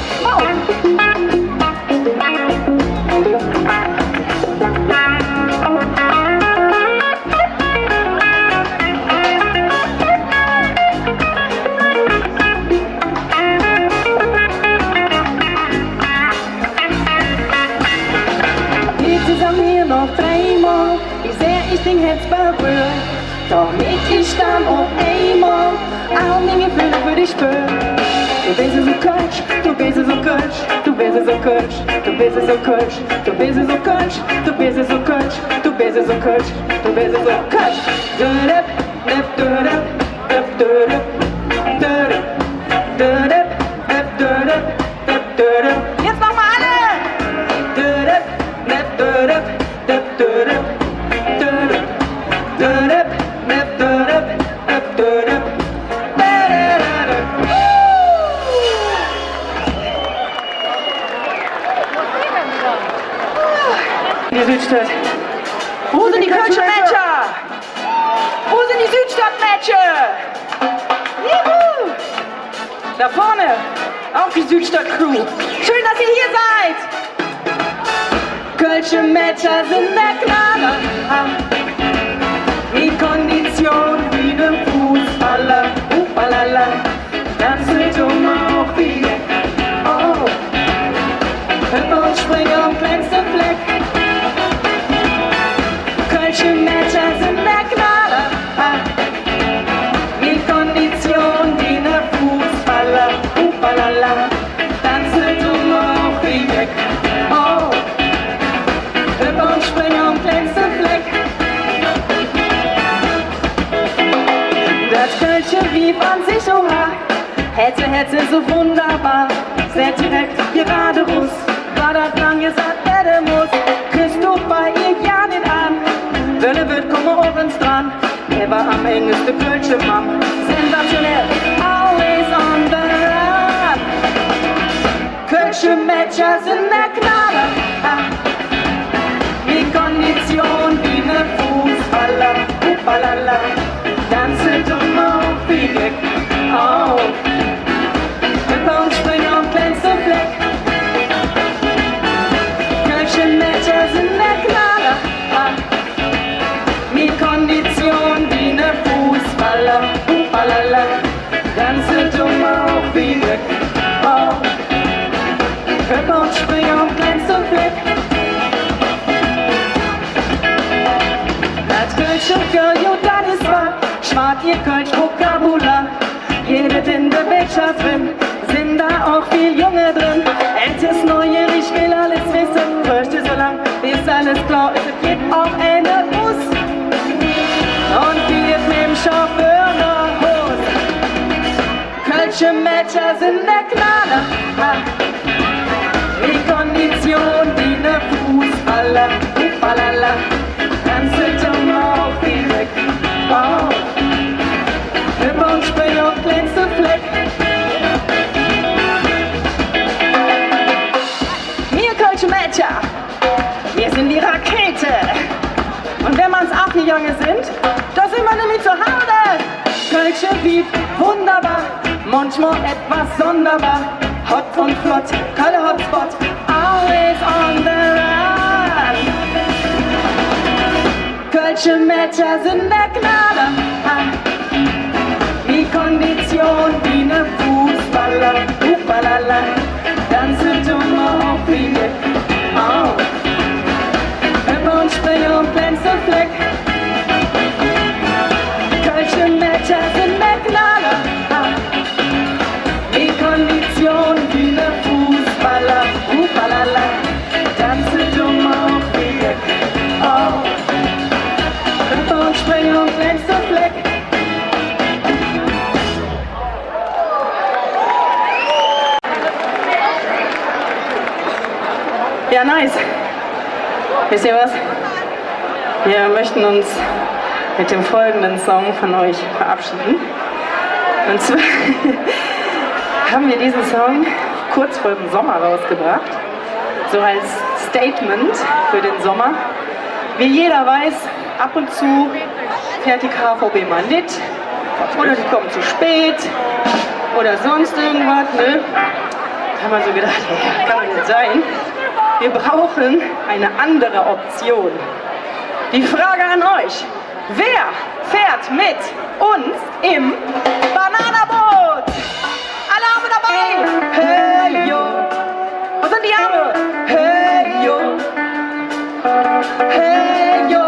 noch dreimal, wie sehr ich den Herz berühre, damit ich dann auf einmal all meine Gefühle für dich spüre. Du bist so kutsch, du bist so kutsch, du bist so kutsch, du bist so kutsch, du bist so kutsch, du bist so kutsch, du bist so kutsch, du bist so kutsch. Jetzt noch mal alle! Die Südstadt. Wo sind die Kölscher Matcher? Wo sind die Südstadt-Matcher? Juhu! Da vorne, auch die Südstadt-Crew. Schön, dass ihr hier seid. Kölsche Matcher sind der Knaller. Die Kondition wie dem Fußballer. Upalala, das wird auch wieder. Oh, Hüpper und Springer am kleinsten Fleck. Kölsche Matcher sind der Knaller. Die Kondition wie der Fußballer. Upalala, das wird auch wieder. Oh, Hüpper und Springer am kleinsten Fleck. Das Kölsche Wieb an sich, oha, hätte so wunderbar, sehr direkt, gerade Russ, war das lang gesagt, der muss, küsst du bei ihr ja nicht an, Welle wird kommen oben dran, er war am engsten Kölsche Mann, sensationell, always on the run. Kölsche Matcher sind der Knaller, die Kondition wie ne Fußballer, upalala. Tanze dumm auf wie Deck, oh, Hüpper und Springer am kleinsten Fleck. Kölsche Matcher sind der Knaller, mit Kondition wie ne Fußballer, upalala. Tanze dumm auf wie Deck, oh, Hüpper und Springer am kleinsten Fleck. Das Kölsche Girl, jo, das ist wahr. Schwart ihr Kölsch Vokabular, jede in der Wirtschaft drin, sind da auch viel Junge drin. Ältes neugierig, will alles wissen, fürchte so lang, bis alles klar ist, es gibt auch einen Bus. Und wir mit dem Chauffeur nach Hus. Kölsche Matcher sind der Knaller, die Kondition wie ne Fußballer, upalala, tanze dumm auf wie weg, oh. Hüpper und Springer auf kleinsten Fleck. Wir Kölsche Matcher, wir sind die Rakete. Und wenn man's abgegangen sind, da sind wir nämlich zu Hause. Kölsche Wieb, wunderbar, manchmal etwas sonderbar. Hot und flott, Kölner Hotspot, always on the run. Kölsche Matcher sind der Knaller. Die Kondition wie ne Fußballer, upalala, tanze dumm auf wie Deck, oh, Hüpper und Springer am kleinsten Fleck. Kölsche Matcher sind der Knaller, die Kondition wie ne Fußballer, upalala, tanze dumm auf wie Deck, oh, Hüpper und Springer am kleinsten Fleck. Ja, nice. Wisst ihr was? Wir möchten uns mit dem folgenden Song von euch verabschieden. Und zwar haben wir diesen Song kurz vor dem Sommer rausgebracht. So als Statement für den Sommer. Wie jeder weiß, ab und zu fährt die KVB mal nicht. Oder sie kommen zu spät. Oder sonst irgendwas, ne? Da haben wir so gedacht, ja, kann doch nicht sein. Wir brauchen eine andere Option. Die Frage an euch: Wer fährt mit uns im Bananaboot? Alle Arme dabei! Hey yo! Wo sind die Arme? Hey yo! Hey yo!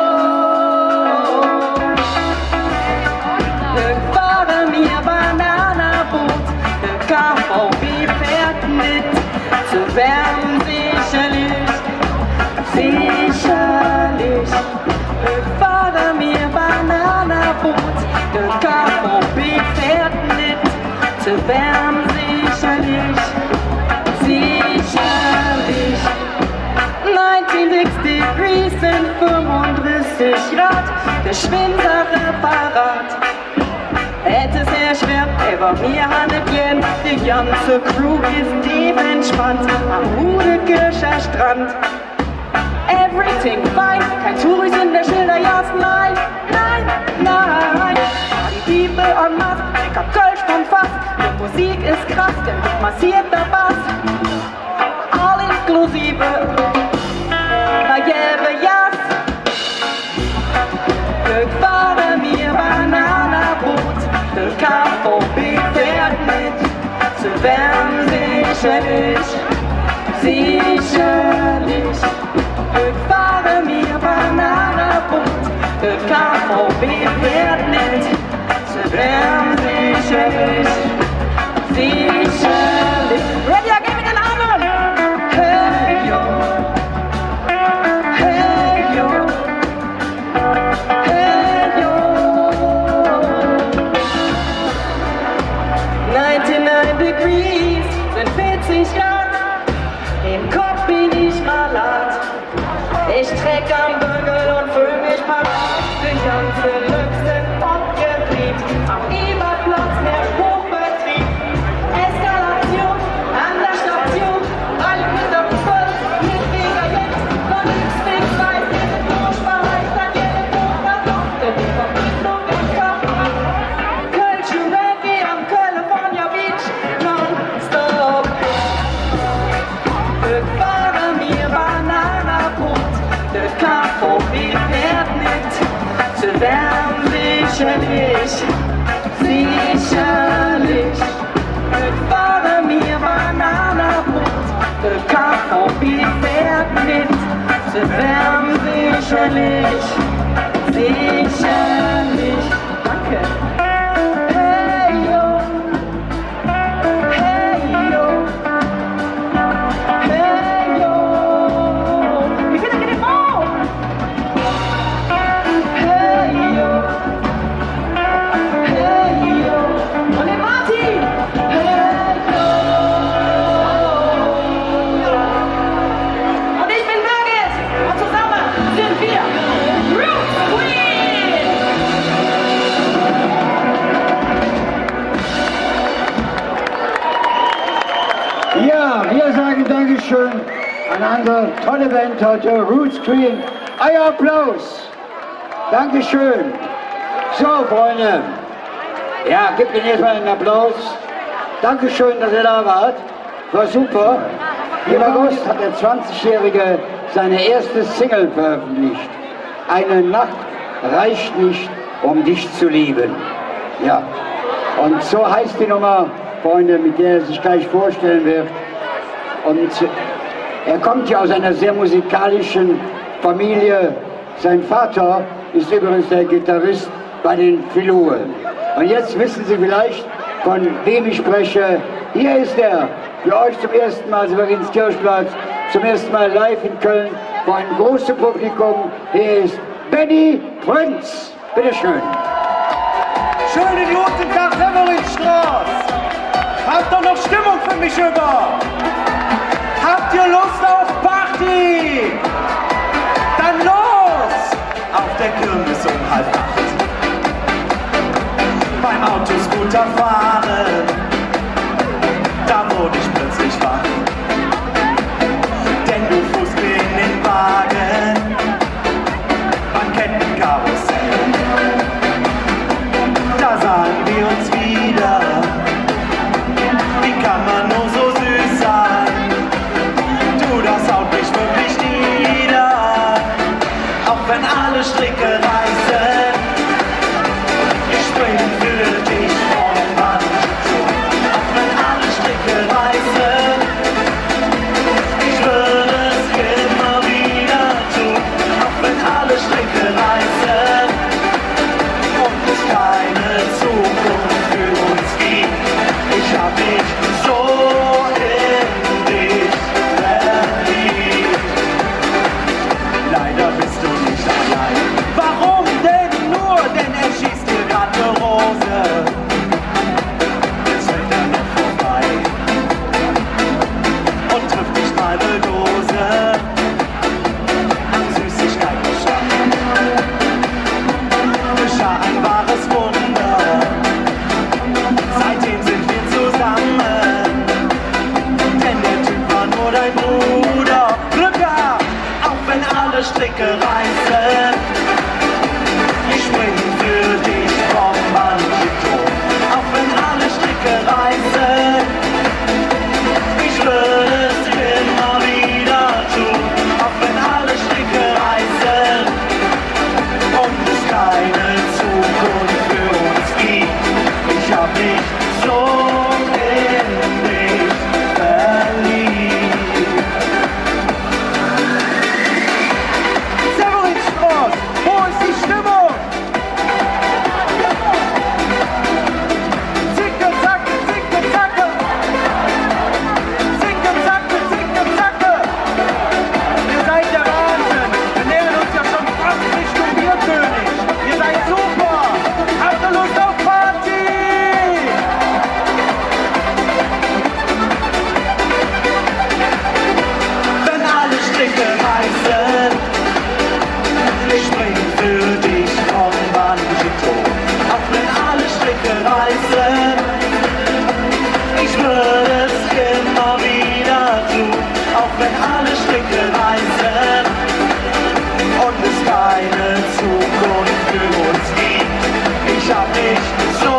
Wir fahren hier Bananaboot. Der KVB fährt mit. Zu wärmen sicherlich. Sicherlich. Wir fahren hier Bananaboot. Der KVB fährt mit. Zu wärmen sicherlich. Sicherlich. 96 Degrees sind 35 Grad. Der Schwindsache parat. Es ist sehr schwer, aber mir handelt jen. Die ganze Crew ist tief entspannt am Hudekircher Strand. Everything fine, kein Touris in der Schilderjagd, nein, nein, nein. Die People en masse, lecker Kölsch vom Fass. Die Musik ist krass, denn mit massierter Bass. All inklusive, Barriere-Jas. Wir fahren mir Bananaboot. Der KVB fährt mit, zu wärmen sicherlich, sicherlich. Wir fahren mir Bananaboot. Der KVB fährt mit, zu wärmen sicherlich, sicherlich. Ready, ja, gib mir den Armen! Hey yo, hey yo, hey yo. 99 Degrees sind 40 Grad. Im Kopf bin ich malat. Ich träg am Bügel und fühl mich parat. Die ganze Lüchse abgedreht. Am Eberplatz mehr Hochbetrieb. Eskalation an der Station. Alle mit der Fuß, mit weniger jetzt. Von links, links, weiß, jede Durchfall heißt dann jede Durchfall. Die Verbindung im Kopf. Kölsch und Reggae am California Beach. Non-stop. Wir fahren mir Bananaboot. Der KVB fährt mit. Zu wärmen sicherlich, sicherlich. Wir fahren mir Bananaboot. Der KVB fährt mit. Zu wärmen sicherlich, sicherlich. Danke. Hey yo, hey yo, hey yo. Wie viel geht es auf? Hey yo, hey yo. Und den Martin. Hey yo. Und ich bin Birgit. Und zusammen sind wir Roots Queen. Ja, wir sagen Dankeschön an unsere tolle Band heute, Roots Queen. Euer Applaus. Dankeschön. So, Freunde. Ja, gebt Ihnen erstmal einen Applaus. Dankeschön, dass ihr da wart. War super. Im August hat der 20-Jährige seine erste Single veröffentlicht. Eine Nacht reicht nicht, um dich zu lieben. Ja. Und so heißt die Nummer, Freunde, mit der er sich gleich vorstellen wird. Und er kommt ja aus einer sehr musikalischen Familie. Sein Vater ist übrigens der Gitarrist bei den Filuren. Und jetzt wissen Sie vielleicht, von wem ich spreche. Hier ist er, für euch zum ersten Mal, Severinskirchplatz, zum ersten Mal live in Köln, vor einem großen Publikum. Hier ist Benny Prinz. Bitteschön. Schönen guten Tag, Severinstraße. Habt doch noch Stimmung für mich über? Habt ihr Lust auf Party? runterfahren. Da wurde ich plötzlich wach, denn du fuhrst mir in den Wagen beim Kettenkarussell. Da sahen wir uns wieder. Wie kann man nur so süß sein? Du, das haut mich wirklich nieder. Auch wenn alle Stricke reißen, ich spring für dich vom Bungee-Turm. Auch wenn alle Stricke reißen, ich würde es immer wieder tun. Auch wenn alle Stricke reißen und es keine Zukunft für uns gibt. Ich hab mich so in dich verliebt. Leider bist du nicht allein. Warum denn nur? Denn er schießt dir grad ne Rose. Jetzt fällt er noch vorbei und trifft dich mal ne Dose an Süßigkeiten statt. Geschah ein wahres Wunder. Seitdem sind wir zusammen, denn der Typ war nur dein Bruder. Glück gehabt, auch wenn alle Stricke reißen. Ich spring für dich vom Bungee-Turm. Auch wenn alle Stricke reißen, ich würde es immer wieder tun. Auch wenn alle Stricke reißen und es keine Zukunft für uns gibt. Ich hab mich so in dich verliebt. Severinstraße, wo ist die Stimmung? Zicke, zacke, zicke, zacke. Zicke, zacke, zicke, zacke. Ihr seid der Wahnsinn. Wir nähern uns ja schon fast Richtung Bierkönig. Ihr seid super. Habt ihr Lust auf Party? Wenn alle Stricke reißen, ich spring für dich vom Bungee-Turm. Auch wenn alle Stricke reißen, ich würde es immer wieder tun. Auch wenn alle Stricke reißen und es keine Zukunft für uns gibt. Ich hab mich so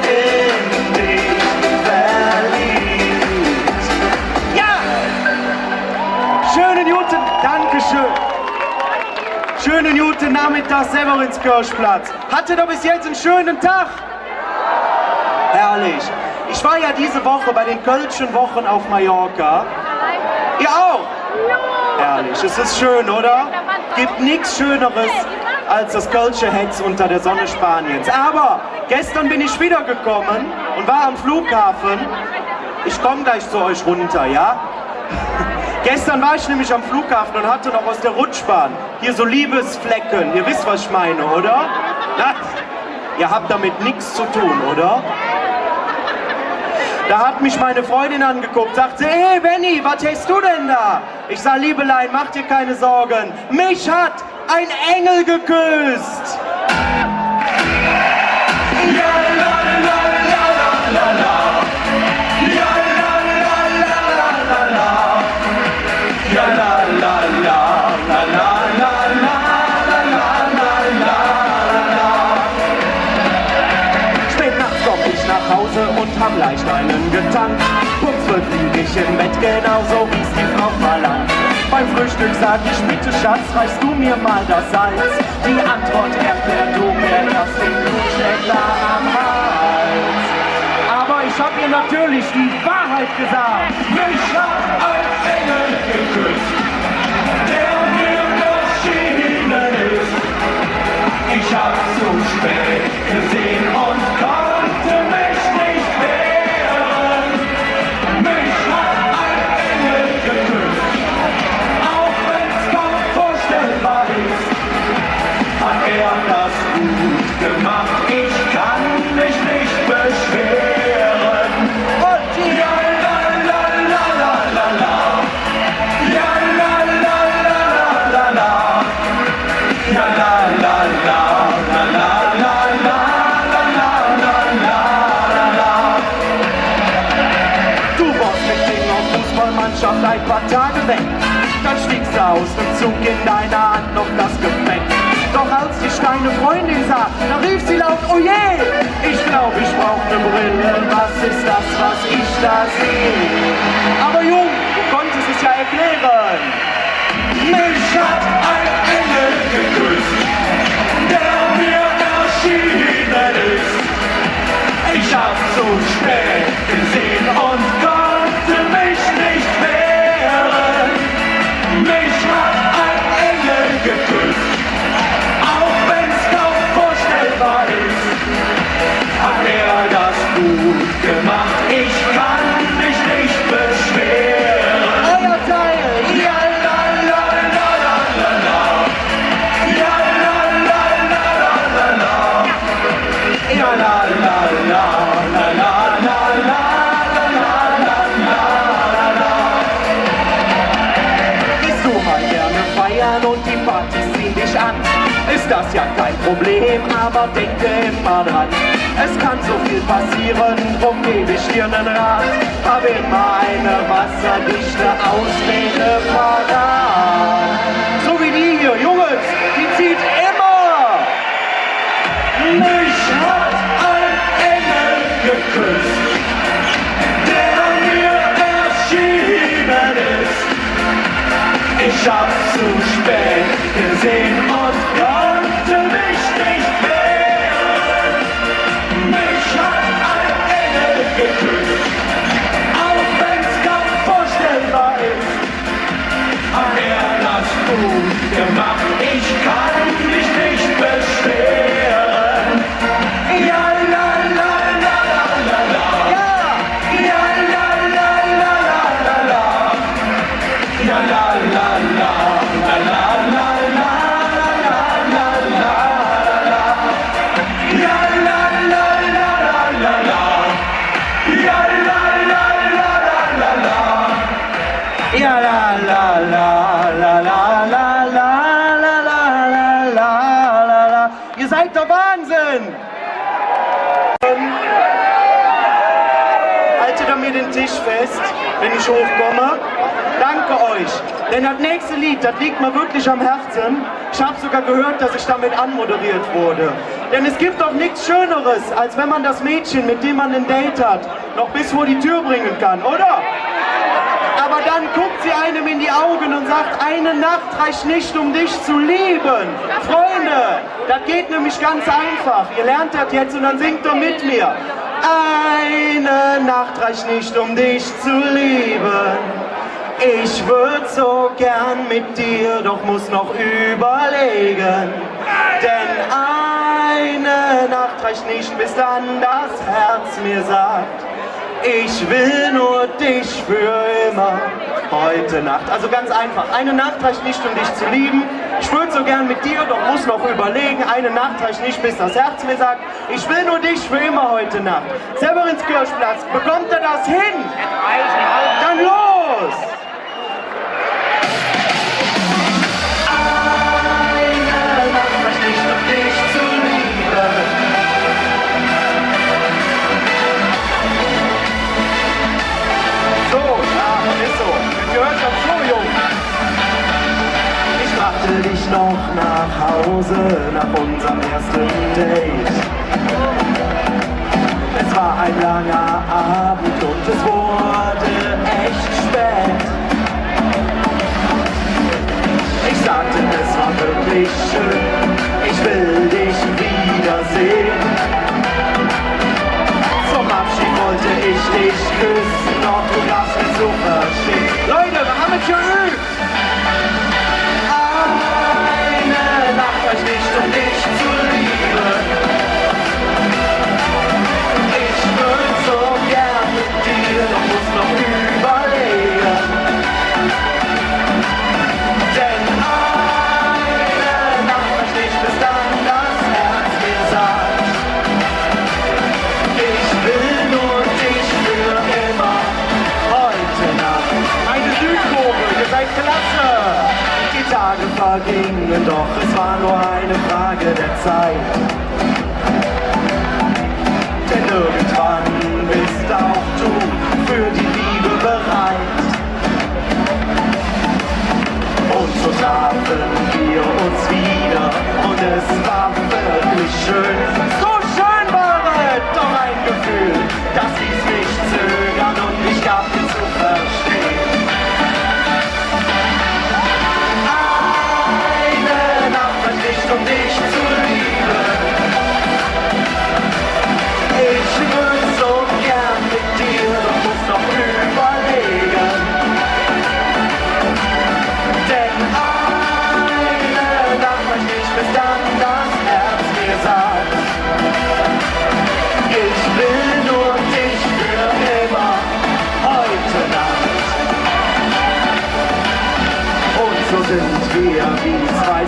in dich verliebt. Ja! Schönen guten, Dankeschön. Schönen guten Nachmittag, Severinskirchplatz. Hattet ihr bis jetzt einen schönen Tag? Herrlich. Ich war ja diese Woche bei den Kölschen Wochen auf Mallorca. Ihr auch? Herrlich. Es ist schön, oder? Gibt nichts Schöneres als das Kölsche Hetz unter der Sonne Spaniens. Aber gestern bin ich wiedergekommen und war am Flughafen. Ich komme gleich zu euch runter, ja? Gestern war ich nämlich am Flughafen und hatte noch aus der Rutschbahn hier so Liebesflecken. Ihr wisst, was ich meine, oder? Na, ihr habt damit nichts zu tun, oder? Da hat mich meine Freundin angeguckt, sagte, hey Benny, was hast du denn da? Ich sag, Liebelein, mach dir keine Sorgen. Mich hat ein Engel geküsst. Ja, la, la, la, la, la. Ja, la, la, la, la, la, la. Ja, la, la, la, la, la, la, la, la, la, la, la. Spät nachts komm ich nach Hause und hab leicht einen getankt. Punkt 12 lieg ich im Bett, genauso wie's die Frau verlangt. Beim Frühstück sag ich, bitte Schatz, reichst du mir mal das Salz? Die Antwort erklär du mir erst den Knutschäckler am Hals. Aber ich hab ihr natürlich die Wahrheit gesagt. Mich hat ein Engel geküsst, der mir erschienen ist. Ich hab zu spät gesehen und konnte mich nicht wehren. Mich hat ein Engel geküsst, auch wenn's kaum vorstellbar ist. Hat er das gut gemacht, ich kann mich nicht beschweren. Und ja, la, la, la, la, la, la. Ja, la, la, la, la, la, la. Ja, la, la, la, la, la, la, la, la, Landschaft ein paar Tage weg. Dann stiegst du aus dem Zug, in deiner Hand noch das Gepäck. Doch als dich deine Freundin sah, da rief sie laut, oh je, ich glaub, ich brauch ne Brille, was ist das, was ich da sehe? Aber Jung, du konntest es ja erklären. Mich hat ein Engel geküsst, der mir erschienen ist. Ich hab's zu spät gesehen und konnte mich nicht wehren. Mich hat ein Engel geküsst, auch wenn's kaum vorstellbar ist. Hat er das gut gemacht, ich kann mich nicht beschweren. Euer Teil, ja la la la la la la, ja la la la la la la, ja la la la la la la la la la la. Gehst du mal gerne feiern und die Partys ziehen dich an, ist das ja kein Problem, aber denke immer dran. Es kann so viel passieren, drum gebe ich dir nen Rat. Hab immer eine wasserdichte Ausrede parat. So wie die hier, Jungs, die zieht immer. Mich hat ein Engel geküsst, der mir erschienen ist. Ich hab's zu spät gesehen und konnte mich nicht wehren. Mich hat ein Engel geküsst, auch wenn's kaum vorstellbar ist. Hat er das gut gemacht, ich kann mich nicht beschweren. Ja la la la la la la, ja, ja la la la la la la, ja la la la la la la la la la la, ja la la la la la la, ja la la la la la la, ja la la la la la la la la la la la. Ihr seid der Wahnsinn! Haltet mir den Tisch fest, wenn ich hochkomme. Danke euch. Denn das nächste Lied, das liegt mir wirklich am Herzen. Ich habe sogar gehört, dass ich damit anmoderiert wurde. Denn es gibt doch nichts Schöneres, als wenn man das Mädchen, mit dem man ein Date hat, noch bis vor die Tür bringen kann, oder? Aber dann guckt sie einem in die Augen und sagt, eine Nacht reicht nicht, um dich zu lieben. Freunde, das geht nämlich ganz einfach. Ihr lernt das jetzt und dann singt ihr mit mir. Eine Nacht reicht nicht, um dich zu lieben. Ich würd so gern mit dir, doch muss noch überlegen. Denn eine Nacht reicht nicht, bis dann das Herz mir sagt, ich will nur dich für immer heute Nacht. Also ganz einfach, eine Nacht reicht nicht, um dich zu lieben. Ich würde so gern mit dir, doch muss noch überlegen. Eine Nacht reicht nicht, bis das Herz mir sagt, ich will nur dich für immer heute Nacht. Severinskirchplatz, bekommt er das hin? Dann los! Eine Nacht reicht nicht, um dich zu lieben. So, ja, ist so. Gehört dazu, Jungs. Ich brachte dich noch nach Hause nach unserem ersten Date. Es war ein langer Abend und es wurde echt spät. Ich sagte, es war wirklich schön, ich will dich wiedersehen. Zum Abschied wollte ich dich küssen, doch du gabst mir zu verstehen. Leute, wir haben es geübt! Eine Nacht reicht nicht, um dich zu lieben. Ich würd so gern mit dir, doch muss noch überlegen. Denn eine Nacht reicht nicht, bis dann das Herz mir sagt, ich will nur dich für immer heute Nacht. Meine Südkurve, ihr seid klasse! Die Tage vergingen, doch es war nur eine Frage der Zeit. Denn irgendwann bist auch du für die Liebe bereit.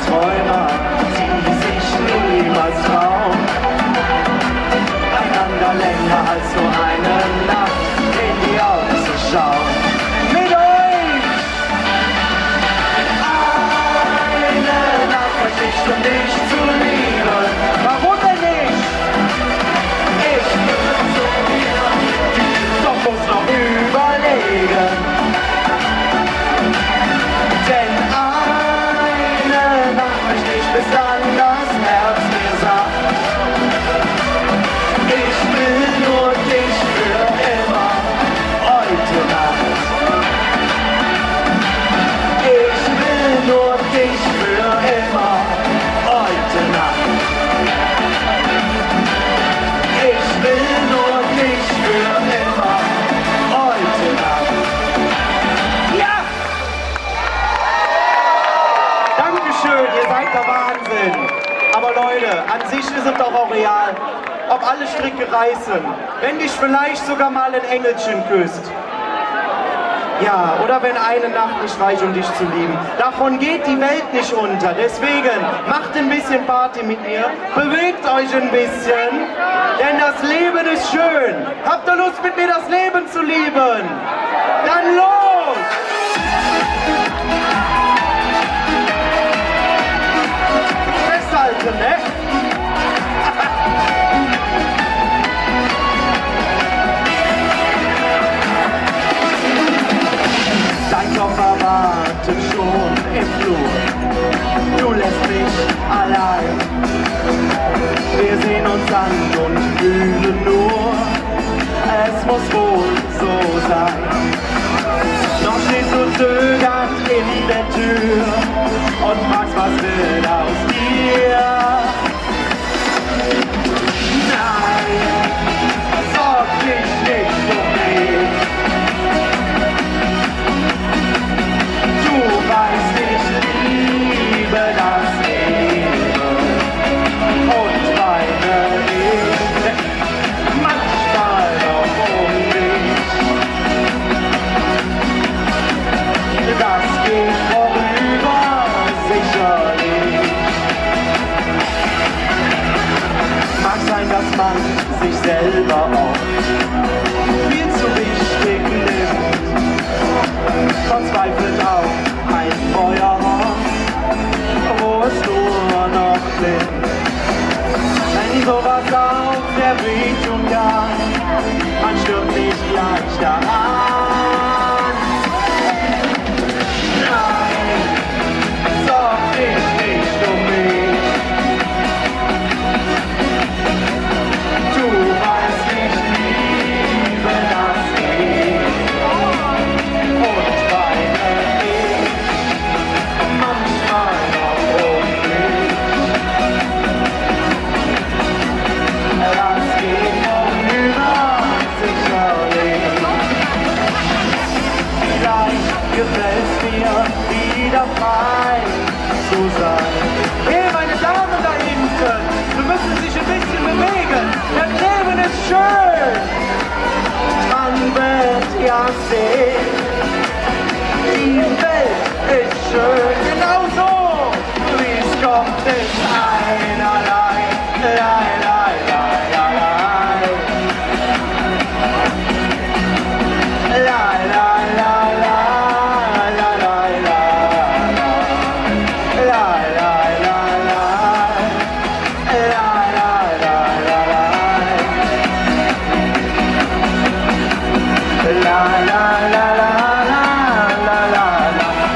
Träumer, die sich niemals trauen, einander länger als nur eine Nacht in die Augen zu schauen. Mit euch! Eine Nacht verpflichtet, um dich zu lieben. Warum denn nicht? Ich doch muss noch überlegen. Denn eine Nacht möchte ich, bis dann das Herz mir sagt, ich will nur dich für immer, heute Nacht. Ich will nur dich für immer, heute Nacht. Ich will nur dich für immer, heute Nacht. Ja! Dankeschön, ihr seid der Wahnsinn. Aber Leute, an sich ist es doch auch real, ob alle Stricke reißen, wenn dich vielleicht sogar mal ein Engelchen küsst. Ja, oder wenn eine Nacht nicht reicht, um dich zu lieben. Davon geht die Welt nicht unter. Deswegen macht ein bisschen Party mit mir, bewegt euch ein bisschen, denn das Leben ist schön. Habt ihr Lust, mit mir das Leben zu lieben? Dann los! Festhalten, ne? Dein Koffer wartet schon im Flur. Du lässt mich allein. Wir sehen uns an und fühlen nur, es muss wohl so sein. Noch stehst du zögernd in der Tür und fragst, was wird aus dir? Nein, sorg dich nicht um mich. Du weißt, ich liebe das Leben und weine ich manchmal noch um dich. Das geht vorüber, sicherlich. Mag sein, dass man sich selber oft viel zu wichtig nimmt, verzweifelt auf ein Feuerhorn, wo es nur noch blinkt. Wenn sowas auch sehr wehtun kann, man stirbt nicht gleich daran. Nein, sorg dich nicht um mich. Du weißt, ich liebe das Leben und weine ich manchmal noch um dich. Das geht vorüber, sicherlich. Vielleicht gefällt's mir, wieder frei zu sein. Hey, meine Damen da hinten, wir müssen sich ein bisschen bewegen. Das Leben ist schön. Man wird ja sehen, die Welt ist schön. Genauso wie es kommt, ist einerlei,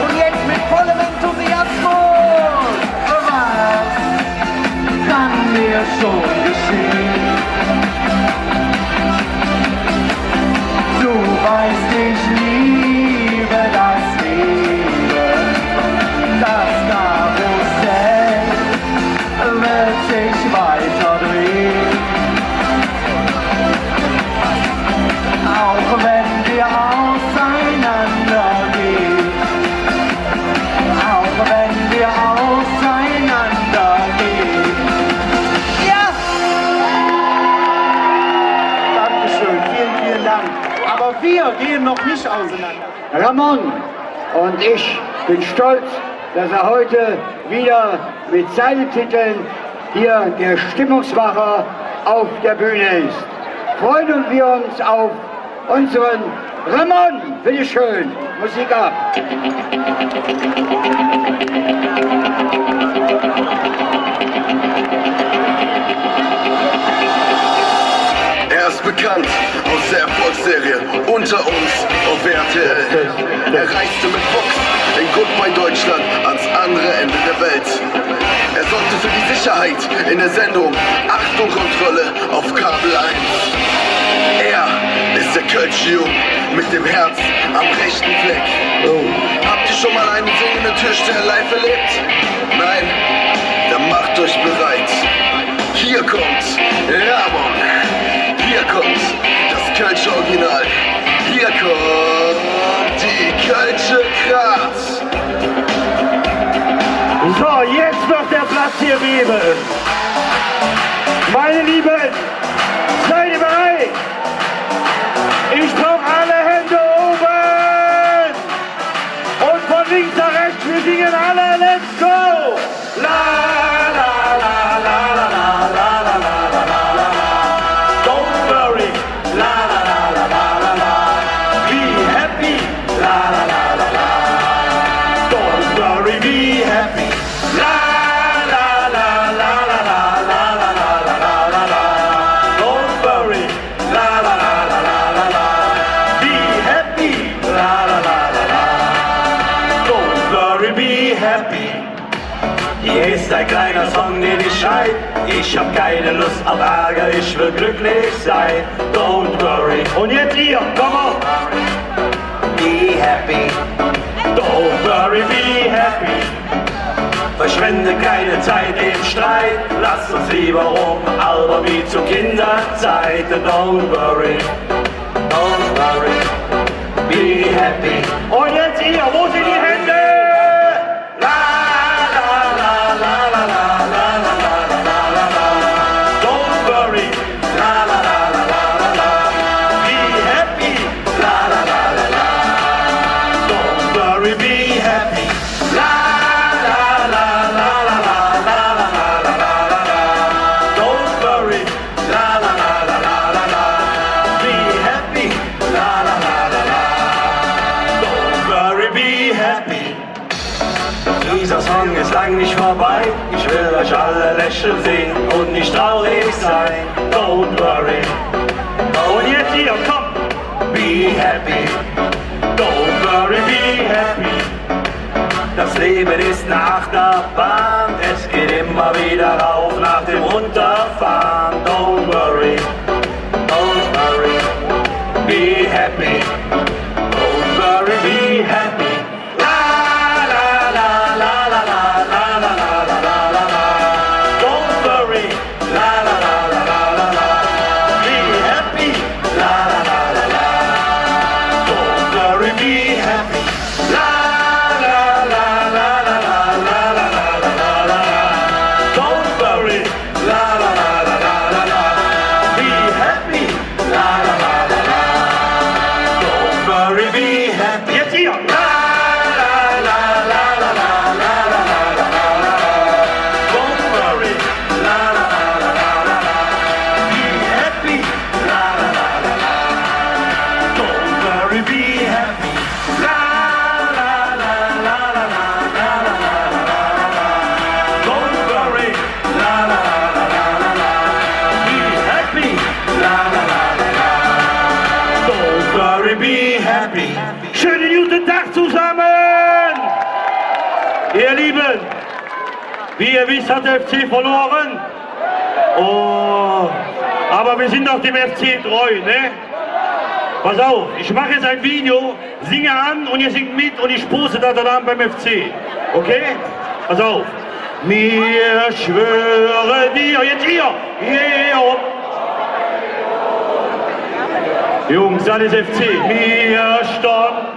und jetzt mit vollem Enthusiasmus. Was kann mir schon geschehen? Du weißt, ich liebe das Leben. Das Karussell wird sich weiter drehen. Auch wenn wir auseinandergehen. Auch wenn wir auseinandergehen. Ja! Dankeschön, vielen, vielen Dank. Aber wir gehen noch nicht auseinander. Ramon und ich bin stolz, dass er heute wieder mit seinen Titeln hier der Stimmungsmacher auf der Bühne ist. Freuen wir uns auf unseren Ramon. Bitteschön, Musik ab. Er ist bekannt aus der Erfolgsserie Unter uns auf RTL. Er reiste mit Fox in Goodbye Deutschland ans andere Ende der Welt. Er sorgte für die Sicherheit in der Sendung Achtung Kontrolle auf Kabel 1. Er ist der Kölsch-Jung mit dem Herz am rechten Fleck. Habt ihr schon mal eine singende Türsteher live erlebt? Nein? Dann macht euch bereit. Hier kommt Ramon. Hier kommt das Kölsche Original. Hier kommt die Kölsche Graz. So, jetzt wird der Platz hier beben. Meine Lieben, seid ihr bereit? Ich brauche alle Hände oben. Und von links nach rechts, wir singen alle Let's Go. La la la la la la la la la la la. Don't worry. La la la la la la la. Be happy. La la la la la. Don't worry, be happy. La la la la la la la la la la la la. Don't worry. La la la la la la la. Be happy. La la la la la. Don't worry, be happy. Hier ist ein kleiner Song, den ich schreib. Ich hab keine Lust auf Ärger, ich will glücklich sein. Don't worry. Und jetzt ihr, komm auf. Be happy. Don't worry, be happy. Verschwende keine Zeit im Streit. Lass uns lieber aber wie zur Kinderzeit. Don't worry. Don't worry. Be happy. Und jetzt ihr, wo sind die Hände? Dieser Song ist lang nicht vorbei. Ich will euch alle lächeln sehen und nicht traurig sein. Don't worry. Und jetzt hier, komm. Be happy. Don't worry, be happy. Das Leben ist eine Achterbahn. Es geht immer wieder rauf nach dem Runterfahren. Don't worry. Don't worry. Be happy. Don't worry, be happy. Schönen guten Tag zusammen! Ihr Lieben, wie ihr wisst, hat der FC verloren. Oh, aber wir sind doch dem FC treu, ne? Pass auf, ich mache jetzt ein Video, singe an und ihr singt mit und ich poste das dann an beim FC. Okay? Pass auf. Mir schwöre dir, jetzt hier, hier. Jungs, alles FC, mir stand.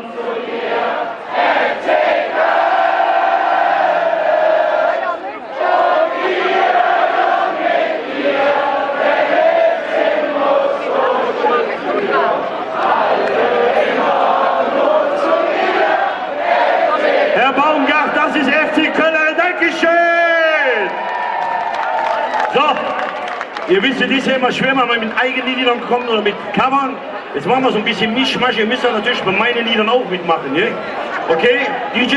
Herr Baumgart, das ist FC So, ihr wisst, es ist ja immer schwer, wenn man mit eigenen Liedern kommt oder mit Covern. Jetzt machen wir so ein bisschen Mischmasch. Ihr müsst ja natürlich bei meinen Liedern auch mitmachen, ne? Okay, DJ?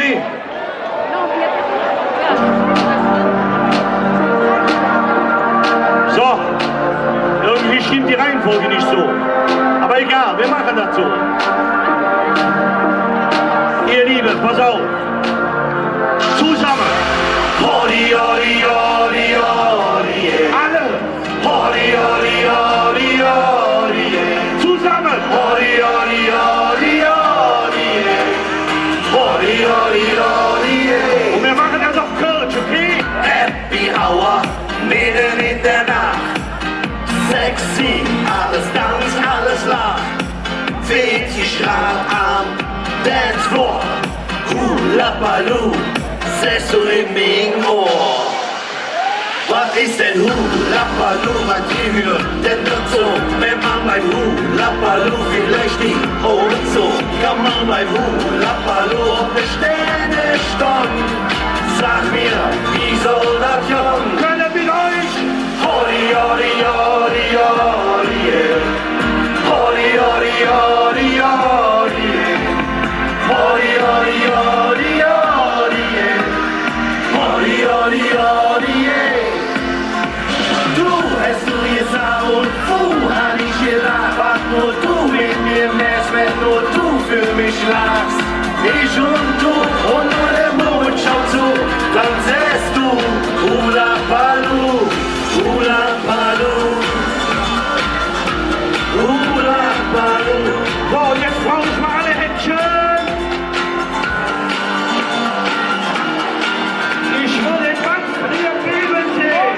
So, irgendwie stimmt die Reihenfolge nicht so. Aber egal, wir machen das so. Ihr Lieben, pass auf. Zusammen. Hori, hori, hori, hori, yeah. Alle. Hori, hori, hori, hori, yeah. Zusammen. Hori, hori, hori, hori, yeah. Hori, hori, hori, yeah. Und wir machen das auf Kölsch, okay? Happy Hour, mitten in der Nacht. Sexy, alles Tanz, alles Lach. 40 Grad am Dancefloor. Hula Baloo, sagst du in mein Ohr. Was ist denn Hula Baloo, was ihr hört denn dazu? Wenn man beim Hula Baloo vielleicht die Ohren so, kann man beim Hula Baloo auf die Sterne stehen. Sag mir, wie soll das gehen? Können wir euch? Hori, hori, hori, hori, yeah. Hori, hori, hori, hori, yeah. Hori, hori, hori, hori, yeah. Hori, hori, hori, yeah. Du hast du gesagt und hab ich gedacht, was nur du mit mir machst, wenn nur du für mich lachst. Ich und du und nur der Mond schaut zu, dann sähst du Hula Baloo, Hula Baloo, Hula Baloo. So, jetzt brauch ich mal alle Händchen. Ich will den Mann früher Bibel sehen.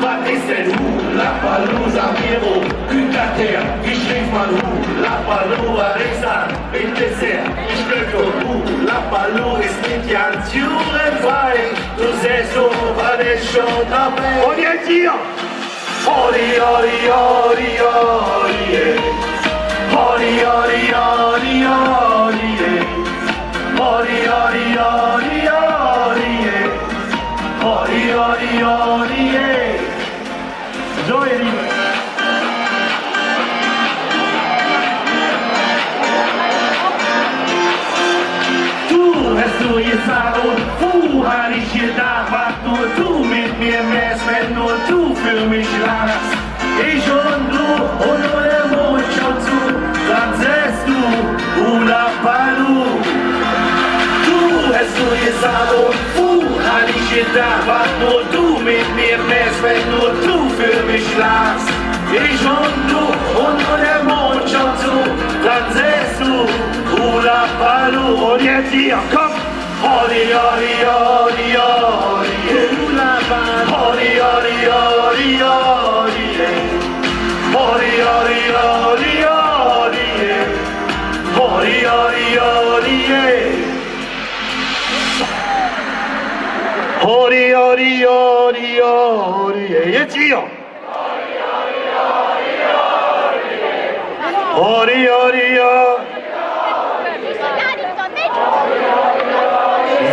Was ist denn Hula Baloo, sag mir wo, kündert her, wie schlägt man Hula Baloo, was ich sag, bitte sehr, ich möchte Hula Baloo ist nicht ganz jugendfrei, du siehst so, was ist schon dabei. Und jetzt hier! Hori, hori, hori, hori, yeah. Hori, hori, hori, hori, yeah. Hori, hori, hori, hori, yeah. Hori, hori, hori, yeah. So, ihr Lieben. Du hast du gesagt und hab ich gedacht, was nur du mit mir machst, wenn nur du für mich lachst. Ich und du und nur der Mond schaut zu, dann sähst du Hula Baloo. Du hast du gesagt und hab ich gedacht, was nur du mit mir machst, wenn nur du für mich lachst. Ich und du und nur der Mond schaut zu, dann sähst du Hula Baloo. Und jetzt hier, komm! Hori, hori, hori, hori, Hula Baloo. Hori, hori, hori, hori, Hori, hori, hori, hori, Hori, hori, hori, Hori, hori, hori, hori, jetzt hier! Hori, hori, hori.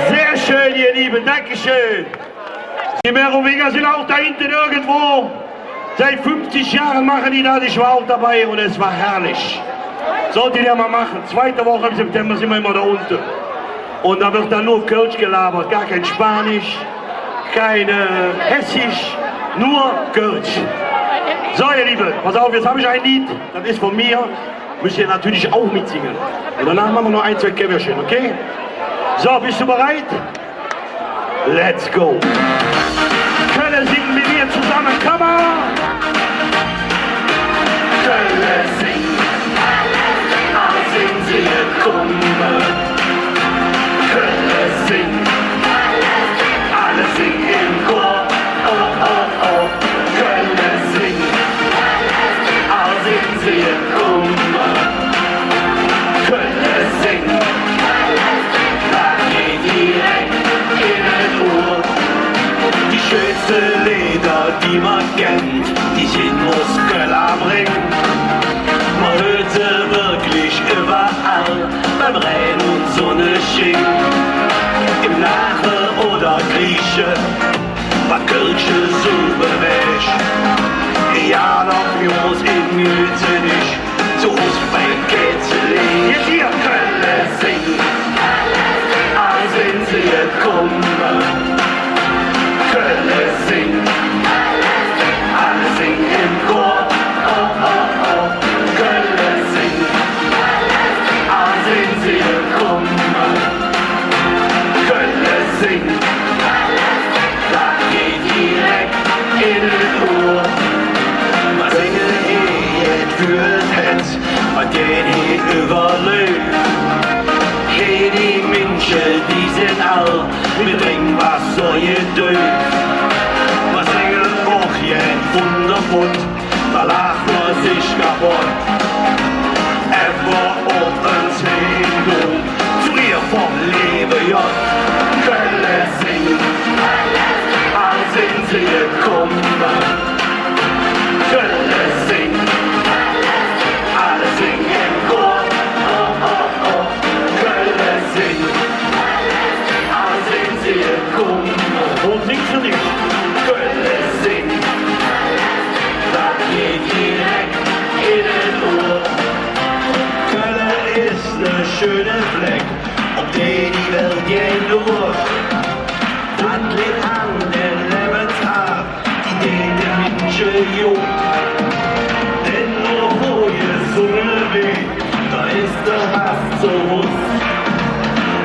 Sehr schön, ihr Lieben, Dankeschön. Die Merowinger sind auch da hinten irgendwo. Seit 50 Jahren machen die da, ich war auch dabei und es war herrlich. Solltet ihr mal machen. 2. Woche im September sind wir immer da unten. Und da wird dann nur Kölsch gelabert, gar kein Spanisch, kein Hessisch, nur Kölsch. So, ihr Lieben, pass auf, jetzt habe ich ein Lied, das ist von mir, müsst ihr natürlich auch mitsingen. Und danach machen wir noch 1, 2 Kämmerchen, okay? So, bist du bereit? Let's go! Kölle singen mit mir zusammen, come on! Kölle singen, alle singen sie kommen. Kölle singen, alle singen im Chor, oh, oh, oh. Kölle singen, alle singen sie kommen. Kölle singen, direkt in den Ohr. Die schönste Lieder, die man kennt, die in Muskeler bringt. Man hört sie wirklich überall, beim Rhein und Sonne schickt. Im Nache oder Grieche, was Kölsche Superwäsch. Ja, noch Jungs in Mütze nicht, so ist mein Kätzeli. Jetzt hier, Kölle singen, als wenn sie kommen. Kölle singen, alle singen im Chor. Oh, oh, oh. Kölle singen, als wenn sie kommen. Kölle singen, das geht direkt in den Ohr. Man singen hier für das Herz, man geht hier überlebt. Hier die Menschen, die sind all mit Trinkwasser gedönt. Man singen auch hier wundervoll, da lacht man sich kaputt. Einfach auf uns hin, zu ihr vom Leben, ja. Kölle singen, als sind sie gekommen. Kölle singen, alle singen im Chor. Oh, oh, oh. Kölle singen, als sind sie gekommen. Und singst du nicht? Kölle singen, das geht direkt in den Ohr. Kölle ist ne schöne Fleck, auf der die Welt geht nur. Das liegt an der Lebensart, die der Menschen jung. Denn nur wo ihr Sonne weht, da ist der Hass so rund.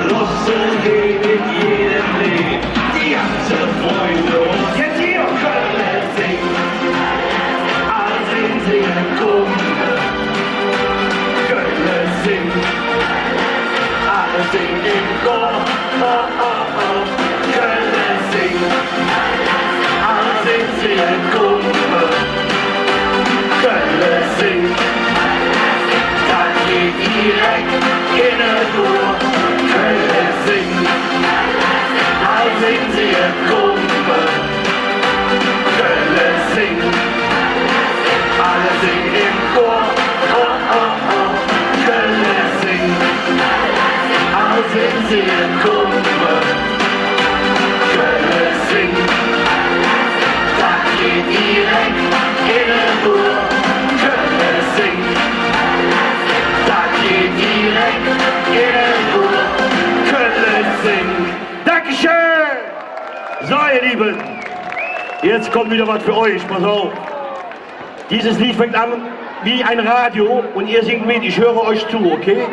Losse geht in jedem Leben, die ganze Freunde und jetzt hier Kölle singen, als in sie kommen. Kölle singen, alle singen im Chor. Oh, oh, oh. Kölle singen, als in sie kommen. Kölle singen, das geht direkt in den Ohr. Kölle singen, als in sie kommen. Kölle singen, alle singen im Chor. Oh, oh, oh. Kölle singen, als in sie kommen. Kölle singen, das geht direkt in den Ohr. Kölle singen, das geht direkt in den Ohr. Kölle singen. Dankeschön! So, ihr Lieben, jetzt kommt wieder was für euch, pass auf. Dieses Lied fängt an wie ein Radio und ihr singt mit, ich höre euch zu, okay?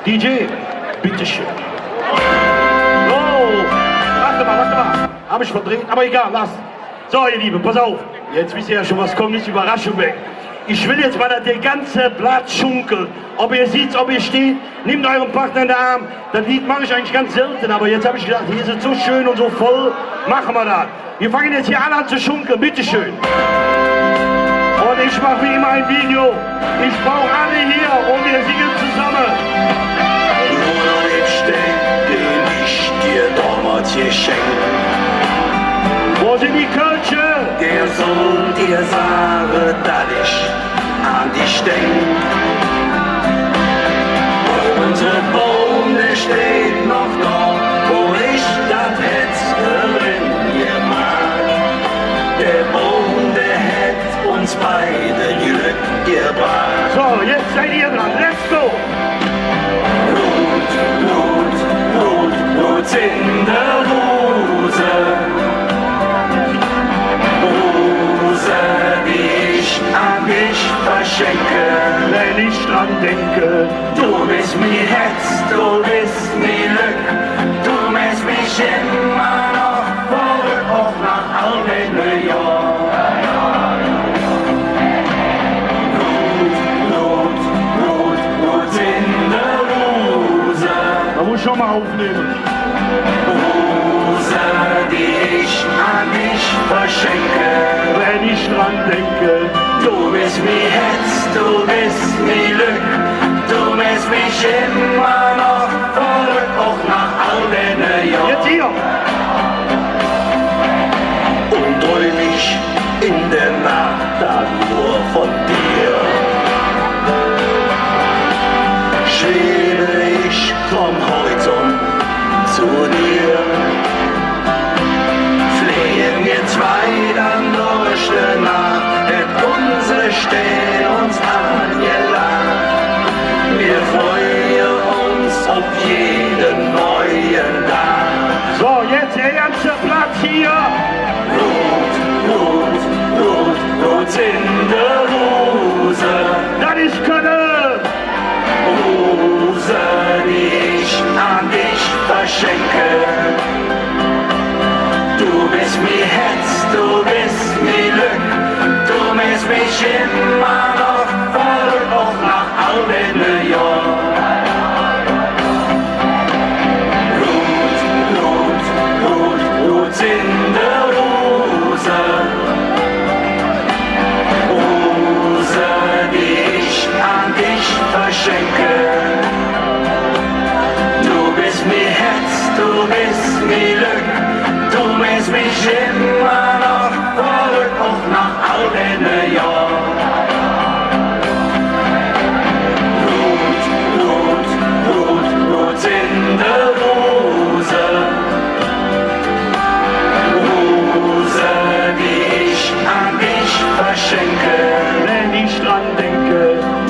DJ, bitteschön. Oh, warte mal, hab ich verdreht, aber egal, lass. So, ihr Lieben, pass auf, jetzt wisst ihr ja schon, was kommt, ist Überraschung weg. Ich will jetzt mal, dass der ganze Blatt schunkelt. Ob ihr seht, ob ihr steht, nehmt euren Partner in den Arm. Das Lied mache ich eigentlich ganz selten, aber jetzt habe ich gedacht, hier ist es so schön und so voll, machen wir das. Wir fangen jetzt hier alle an zu schunkeln, bitteschön. Und ich mache wie immer ein Video. Ich brauche alle hier und wir singen zusammen. Nur noch den Stein, den ich dir damals geschenkt. Wo sind die Kölsche? Der soll dir sagen, dass ich an dich denk. Unsere Baum, der steht noch da, wo ich das Herz drin gemacht. Der Baum, der hätt uns beide Glück gebracht. So, jetzt seid ihr dran. Let's go! Blut, Blut, Blut, Blut in der Hose. Hose, die ich an dich verschenke. Wenn ich dran denke, Du bist mir Herz, du bist mir Glück. Du machst mich immer noch verrückt, auch nach all den Jahren. Blut, Blut, Blut, Blut in der Hose. da muss ich schon mal aufnehmen. Hose, die ich an dich verschenke. Wenn ich dran denke, Du bist mir Herz, du bist mir Glück. Du machst mich immer noch verrückt, auch nach all den Jahren. jetzt hier! Und träum ich in der Nacht dann nur von dir. Schwebe ich vom Horizont zu dir. Flehe mir immer noch voll, auch nach all den Jahren. Rot, rot, rot, rot in der Rose. Rose, die ich an dich verschenke. Du bist mir Herz, du bist mir Glück, du bist mich immer noch voll, auch nach all den Jahren. Rot, rot, rot, rot in der Rose. Rose, die ich an dich verschenke. Wenn ich dran denke,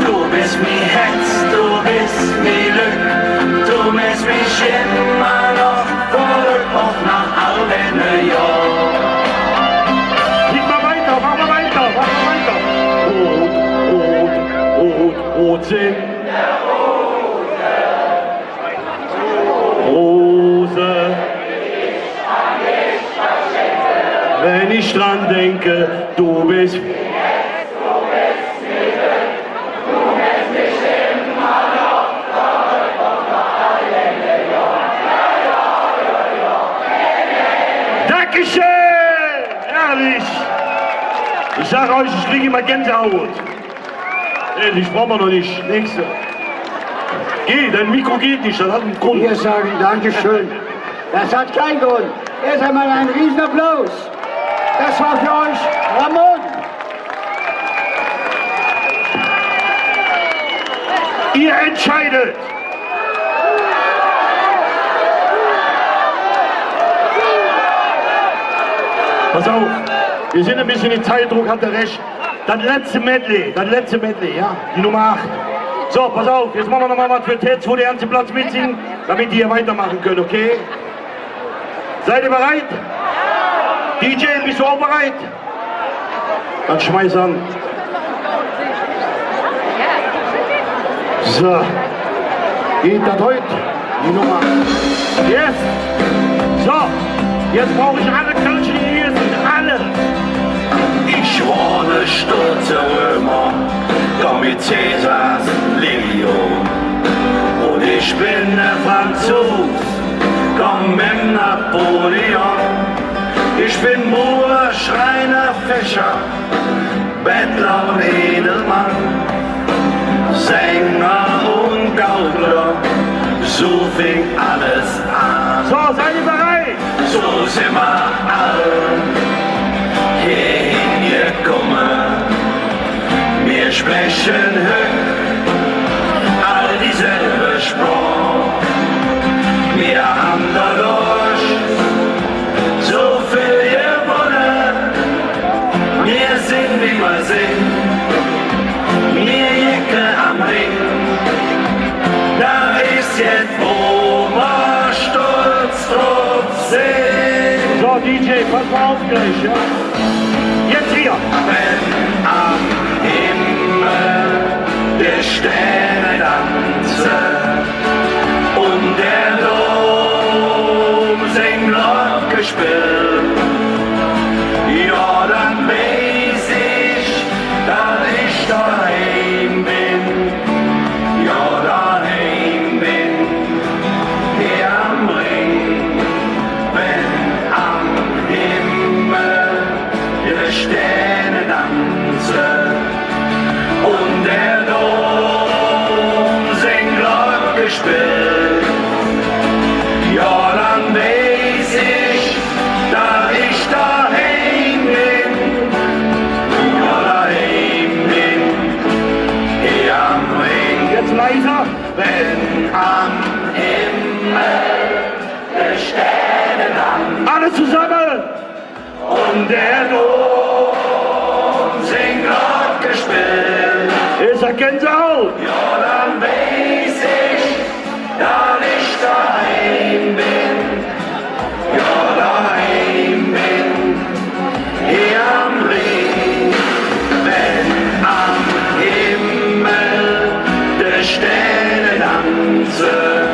Du bist mir Herz, du bist mir Glück, du bist mich immer noch voll, auch nach all den Jahren. sing mal weiter, mach mal weiter, mach mal weiter. Rot, rot, rot, rot sind. Rose. Wenn ich dran denke, du bist. Dankeschön! Ehrlich! Ich sag euch, ich kriege immer Gänsehaut. Ehrlich, brauchen wir noch nicht. Nächste. Geht, dein Mikro geht nicht, das hat einen Grund. Wir sagen Dankeschön. Das hat keinen Grund. Erst einmal einen Riesenapplaus. Das war für euch Ramon. Ihr entscheidet. Pass auf, wir sind ein bisschen in Zeitdruck, hat er recht. Das letzte Medley, ja, die Nummer 8. So, pass auf, jetzt machen wir nochmal was für Tets, wo der ganze Platz mitsingen, damit die hier weitermachen können, okay? Seid ihr bereit? DJ, bist du auch bereit? Dann schmeiß an. So, geht das heute? Die Nummer. Yes! So, jetzt brauche ich alle Kölschen, die hier sind, alle! Ich war eine stolze Römer, komm mit Cäsars Legion. Und ich bin der Franzos, komm mit Napoleon. Ich bin Moor, Schreiner, Fischer, Bettler und Edelmann, Sänger und Gaukler, so fing alles an. So, seid ihr bereit? So sind wir alle hierhin gekommen. Wir sprechen höch, all dieselbe Sprache. Wir haben dadurch so viel gewonnen. Wir sind, wie wir sind, wir Jacke am Ring. Da ist jetzt, wo wir stolz drauf sind. So, DJ, pass mal auf gleich, ja? Jetzt hier. Wenn am Himmel der Sterne tanzen und der Dom sein Glocke spielt, ja, dann weiß ich, dass ich daheim bin, ja, daheim bin, hier am Ring. Wenn am Himmel die Sterne tanzen und der Dom sein Glocke spielt, ja, dann weiß ich, dass ich daheim bin, ja, daheim bin, hier am Ring. Jetzt leiser. Wenn am Himmel die Sterne tanzen Alle zusammen. und der Dom sein Glocke spielt, Ist er Gänsehaut? ja, dann weiß ich, dass ich daheim bin, ja, daheim bin, hier am Ring. Wenn am Himmel die Sterne tanzen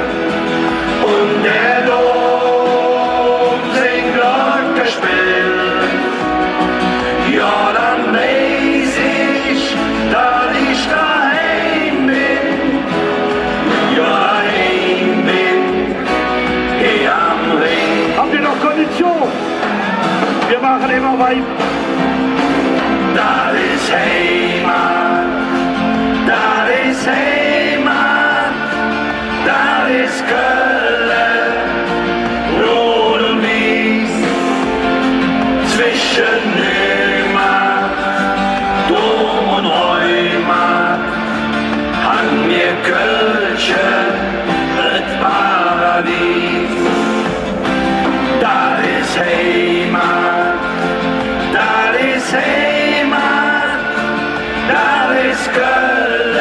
und der Dom sein Glocke spielt, ja, dann weiß ich, Weib. Das ist Heimat, das ist Heimat, das ist Köln, Rot und Wies, zwischen Neumarkt, Dom und Heumarkt, an mir Kölsche, das Paradies. Das ist Heimat, das ist Heimat, das ist Köln,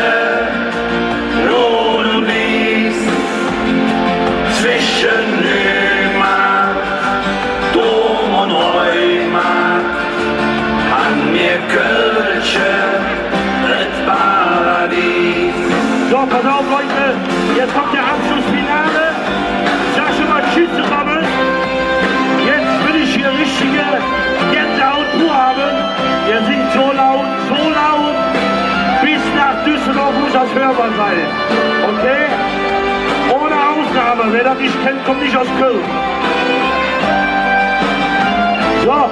Rot und Wies, zwischen Neumarkt, Dom und Heumarkt, an mir Kölsche, das Paradies. So, pass auf, Leute, jetzt kommt der Abschlussfinale. Sag schon mal Tschüss zusammen. Jetzt will ich hier richtige Gänsehaut pur haben. Ihr singt so laut, bis nach Düsseldorf muss das hörbar sein. Okay? Ohne Ausnahme, wer das nicht kennt, kommt nicht aus Köln. So.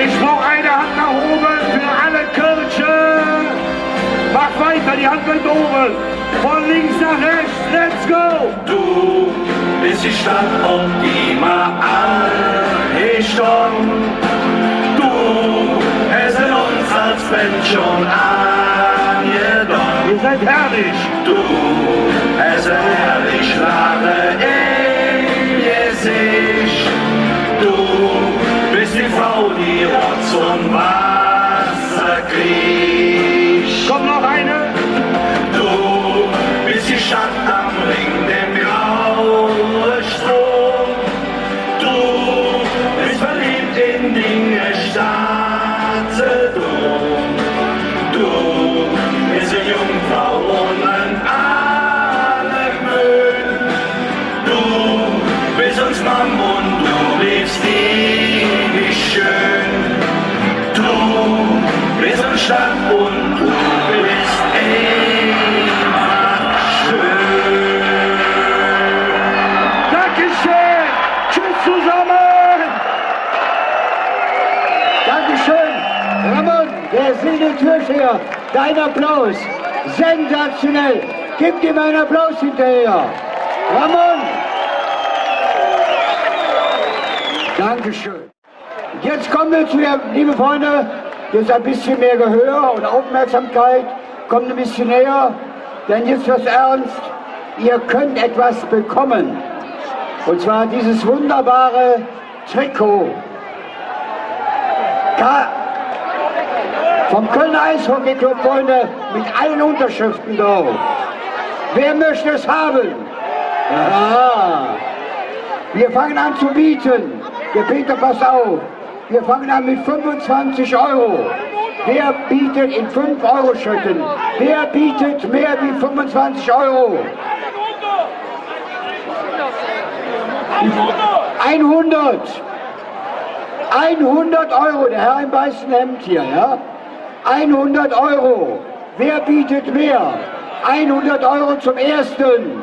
Ich brauche eine Hand nach oben für alle Kölsche. Mach weiter, die Hand nach oben. Von links nach rechts, let's go! Du bist die Stadt, um die man angestorben. Du hast in uns als Mensch schon angedorben. Ihr seid herrlich. Du hast ein herrlich Lache im Gesicht. Du bist die Frau, die Rotz und Wasser kriecht. Kommt noch eine. Du bist die Stadt am Ring, dem grauen Strom. Du bist verliebt in Dinge Staatsdom. Du bist eine Jungfrau ohne alle Müll. Du bist uns Mann und du liebst ewig schön. Du bist uns Stadt und du bist immer schön. Dankeschön. Tschüss zusammen. Dankeschön. Ramon, der Silde-Türsteher, dein Applaus. Sensationell. Gib ihm einen Applaus hinterher. Ramon. Dankeschön. Jetzt kommen wir zu der, liebe Freunde, jetzt ein bisschen mehr Gehör und Aufmerksamkeit. Kommt ein bisschen näher, denn jetzt wird's ernst. Ihr könnt etwas bekommen. Und zwar dieses wunderbare Trikot. Vom Kölner Eishockey-Club, Freunde, mit allen Unterschriften drauf. Wer möchte es haben? Ja. Wir fangen an zu bieten. Der Peter, pass auf. Wir fangen an mit 25 Euro. Wer bietet in 5-Euro-Schritten? Wer bietet mehr wie 25 Euro? 100. 100 Euro, der Herr im weißen Hemd hier, ja? 100 Euro. Wer bietet mehr? 100 Euro zum ersten.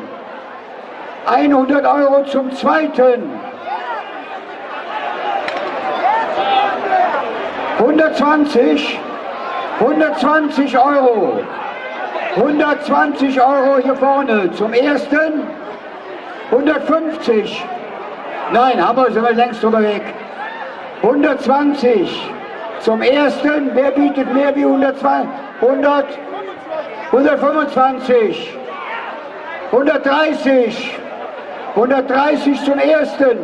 100 Euro zum zweiten. 120. 120 Euro. 120 Euro hier vorne zum ersten. 150. Nein, haben wir, sind wir längst drüber weg. 120 zum ersten. Wer bietet mehr wie 120? 125. 130. 130 zum ersten.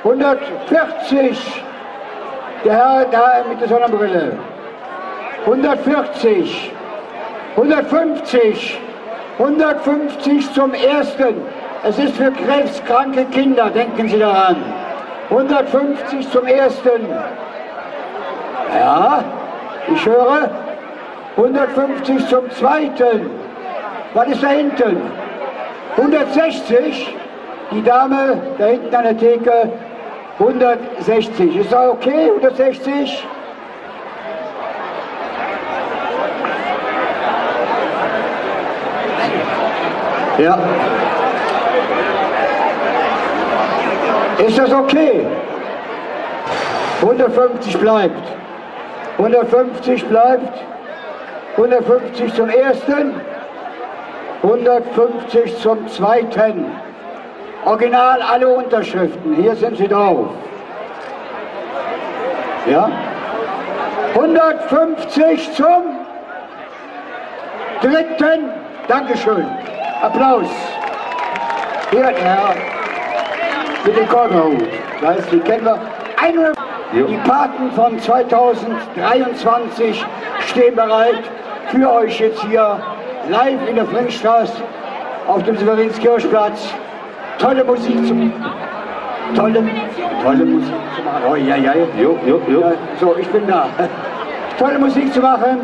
140. Der Herr da mit der Sonnenbrille. 140. 150. 150 zum ersten. Es ist für krebskranke Kinder, denken Sie daran. 150 zum ersten. Ja, ich höre. 150 zum zweiten. Was ist da hinten? 160. Die Dame da hinten an der Theke. 160. Ist das okay? 160? Ja. Ist das okay? 150 bleibt. 150 bleibt. 150 zum ersten. 150 zum zweiten. Original alle Unterschriften. Hier sind sie drauf. Ja? 150 zum dritten. Dankeschön. Applaus. Hier, ja. Mit dem Kornhut. Weißt, die kennen wir. 100. Die Paten von 2023 stehen bereit für euch jetzt hier live in der Frinkstraße auf dem Severinskirchplatz. Tolle Musik zu machen. Tolle Musik zu machen. Oh, ja. Ja, so, ich bin da. Tolle Musik zu machen.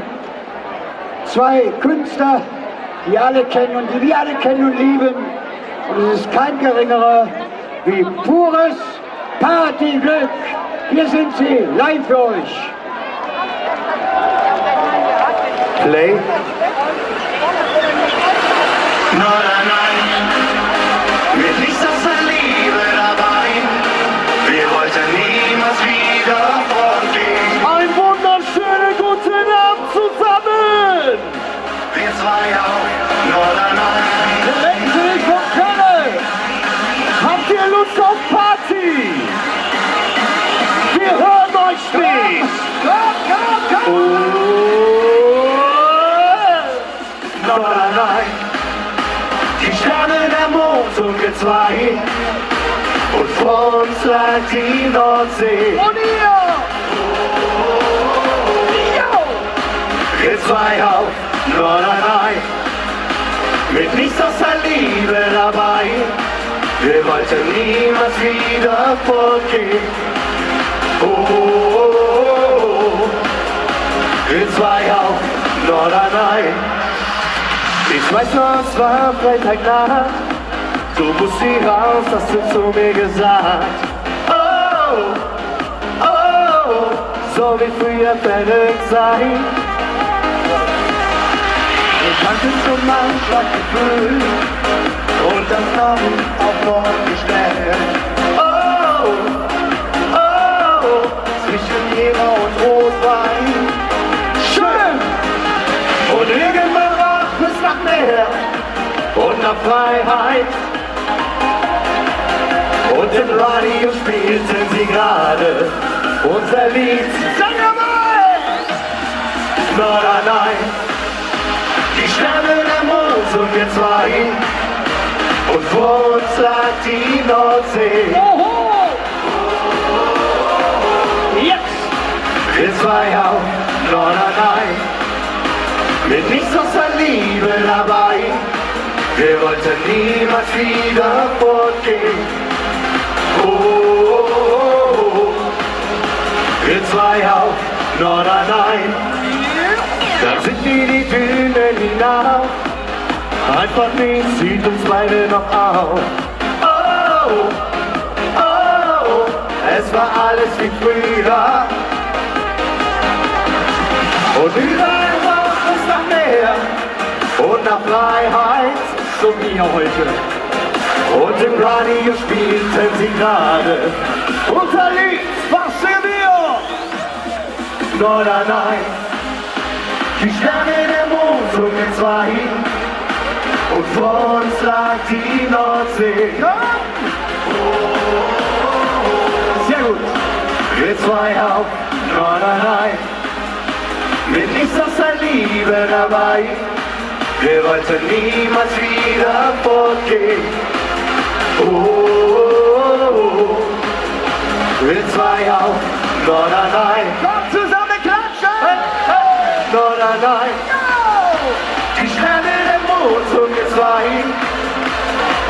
Zwei Künstler, die alle kennen und die wir alle kennen und lieben. Und es ist kein geringerer wie pures Partyglück. Hier sind sie, live für euch. Play. Nein, mit nichts außer Liebe dabei. Wir wollten niemals wieder fortgehen. Ein wunderschönen guten Abend zusammen. Wir zwei auch, Nordrhein. Elektrisch von Köln. Habt ihr Lust auf Party? Wir hören euch nicht. Nordrhein. Die Sterne, der Mond und wir zwei. Und vor uns lag die Nordsee. Und ihr? Wir zwei auf Nordrhein. Mit nichts außer Liebe dabei. Wir wollten niemals wieder fortgehen. Wir zwei auf Nordrhein. Ich weiß noch, es war Freitagnacht. Du musst hier raus, hast du zu mir gesagt. So wie früher fällig sein. Wir kannten schon manchmal Gefühl und das Namen auf Nord gestellt. Zwischen Jever und Rotwein. Schön! Und irgendwann roch es nach Meer und nach Freiheit. Und im Radio spielten sie gerade unser Lied. Sag mal! Nordrhein. Die Sterne, der Mond und wir zwei. Und vor uns lag die Nordsee. Jetzt! Wir zwei auf Nordrhein. Mit nichts außer Liebe dabei. Wir wollten niemals wieder fortgehen. Wir zwei auf Nordrhein. Dann sind wir die Dünen hinauf. Einfach nichts zieht uns beide noch auf. Es war alles wie früher. Und überall roch es nach Meer und nach Freiheit, so wie heute. Und im Radio spielten sie gerade unser Lied. Was sehen wir? Nordrhein. Die Sterne, der Mond und wir zwei. Und vor uns lag die Nordsee. Sehr gut. Wir zwei auf Nordrhein. Mit nichts außer Liebe dabei. Wir wollten niemals wieder fortgehen. Wir zwei auf Nordrhein. Kommt zusammen, klatschen! Nordrhein. Die Sterne, der Mond und wir zwei.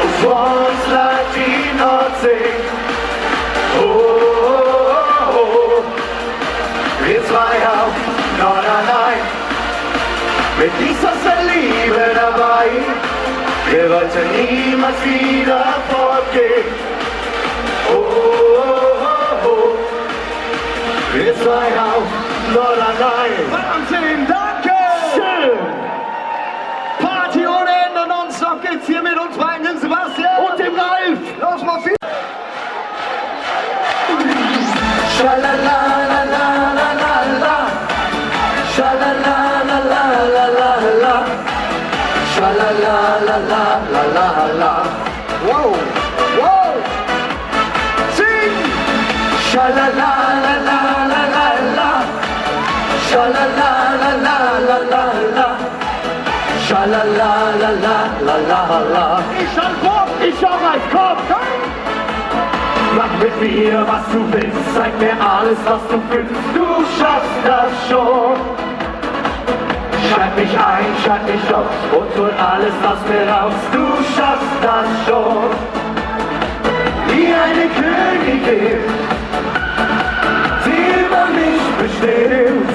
Und vor uns lag die Nordsee. Wir zwei auf Nordrhein. Mit nichts außer Liebe dabei. Wir wollten niemals wieder fortgehen. Wir zwei auf Nordrhein. Wahnsinn, danke! Schön! Party ohne Ende, nonstop geht's hier mit uns beiden, dem Sebastian und dem Ralf. Los, mal viel! Schalalalalalala, schalalalalalala, schalalalalalala. Wow, wow. Sing! Schalalalalalala, schalalalalalala, schalalalalalala. Ich schon komm, ich schau mal, komm, komm. Mach mit mir, was du willst, zeig mir alles, was du fühlst. Du schaffst das schon. Schreib mich ein, schreib mich auf und hol alles, was mir raus. Du schaffst das schon. Wie eine Königin, die über mich bestimmt.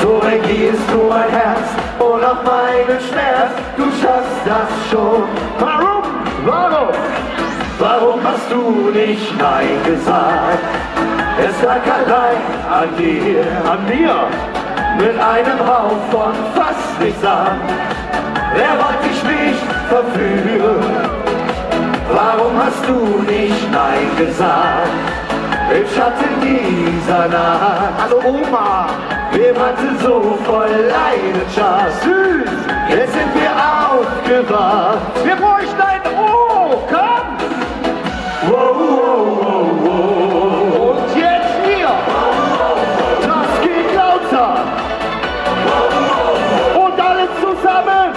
So regierst du mein Herz und auch meinen Schmerz. Du schaffst das schon. Warum? Warum? Warum hast du nicht Nein gesagt? Es lag allein an dir, mit einem Hauch von fast nichts an. Wer wollte ich nicht verführen? Warum hast du nicht Nein gesagt? Im Schatten dieser Nacht. Hallo Oma. Wir waren so voll Leidenschaft. Süß, jetzt sind wir aufgewacht. Wir bräuchten ein Oh, komm. Wow, wow, wow, wow. Und jetzt hier. Das geht lauter. Und alle zusammen.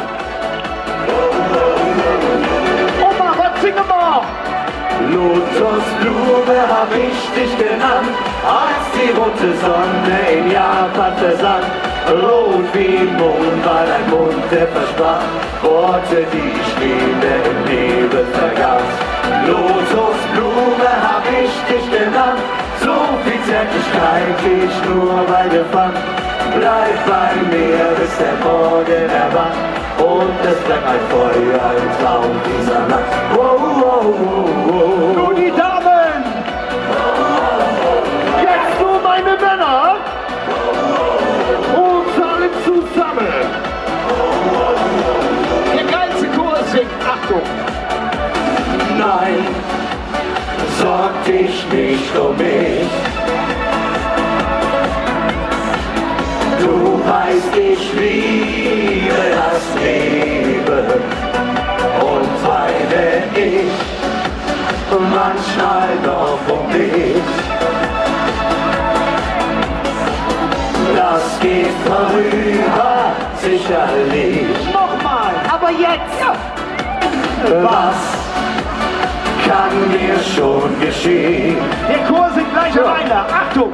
Oma, was singen wir? Lotusblume hab ich dich genannt, als die rote Sonne in Japan versank. Rot wie Mond war dein Mund, der versprach Worte, die ich liebe im Leben vergaß. Lotusblume hab ich dich genannt, so viel Zärtlichkeit wie ich nur bei dir fand. Bleib bei mir, bis der Morgen erwacht und es brennt ein Feuer im Traum dieser Nacht. Wow, wow, wow, wow. Nun die Damen. Jetzt nur meine Männer. Und alle zusammen. Der ganze Chor singt. Achtung. Nein, sorg dich nicht um mich. Du weißt, ich liebe das Leben und weine ich manchmal noch um dich. Das geht vorüber, sicherlich. Nochmal. Aber jetzt. Was kann mir schon geschehen? Der Chor singt gleich weiter. Achtung.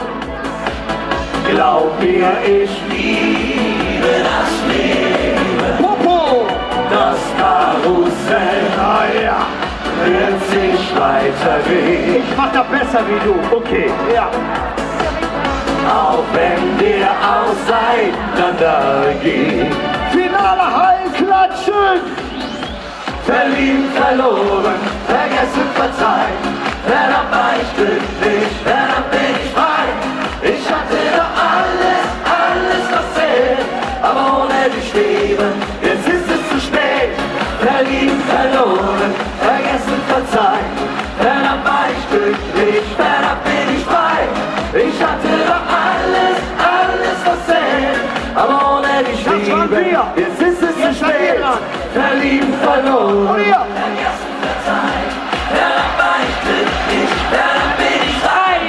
Glaub mir, ich liebe das Leben. Popo. Das Karussell, wird sich weiter drehen. Ich mach das besser wie du. Okay. Ja. Auch wenn wir auseinandergehen. Finale Heil klatschen. Verliebt, verloren, vergessen, verzeihen. Verdammt war ich glücklich, verdammt bin ich frei. Ich hatte doch alles, alles was zählt. Aber ohne dich leben, jetzt ist es zu spät. Verliebt, verloren, vergessen, verzeihen. Verdammt war ich glücklich, verdammt bin ich frei. Ich hatte doch alles, alles was zählt. Aber ohne dich Das waren leben, wir. jetzt ist es zu Jetzt seid ihr spät. dran. Verliebt, verloren. Und ihr. Vergessen, verzeihen. Verdammt war ich glücklich, verdammt bin ich frei.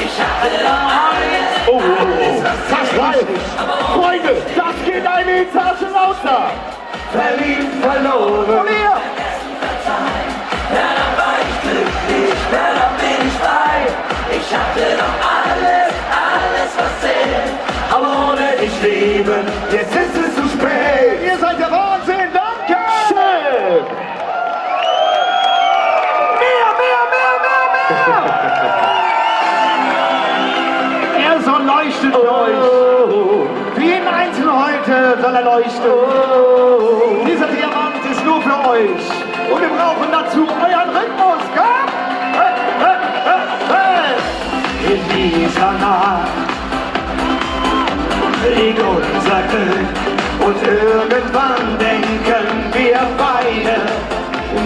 Ich hatte doch alles. Oh, oh, oh. Das reicht. Freunde, das geht eine Etage lauter. Verliebt, verloren. Und ihr. Verdammt war ich glücklich, verdammt bin ich frei. Ich hatte doch alles, alles was zählt. Aber ohne dich leben, jetzt ist es zu spät. Ihr seid der Wahnsinn. Danke. Schön. Mehr, mehr, mehr, mehr, mehr. Er soll leuchten für euch. Für jeden Einzelnen heute soll er leuchten. Dieser Diamant ist nur für euch. Und wir brauchen dazu euren Rhythmus. Komm! In dieser Nacht liegt unser Glück und irgendwann denken wir beide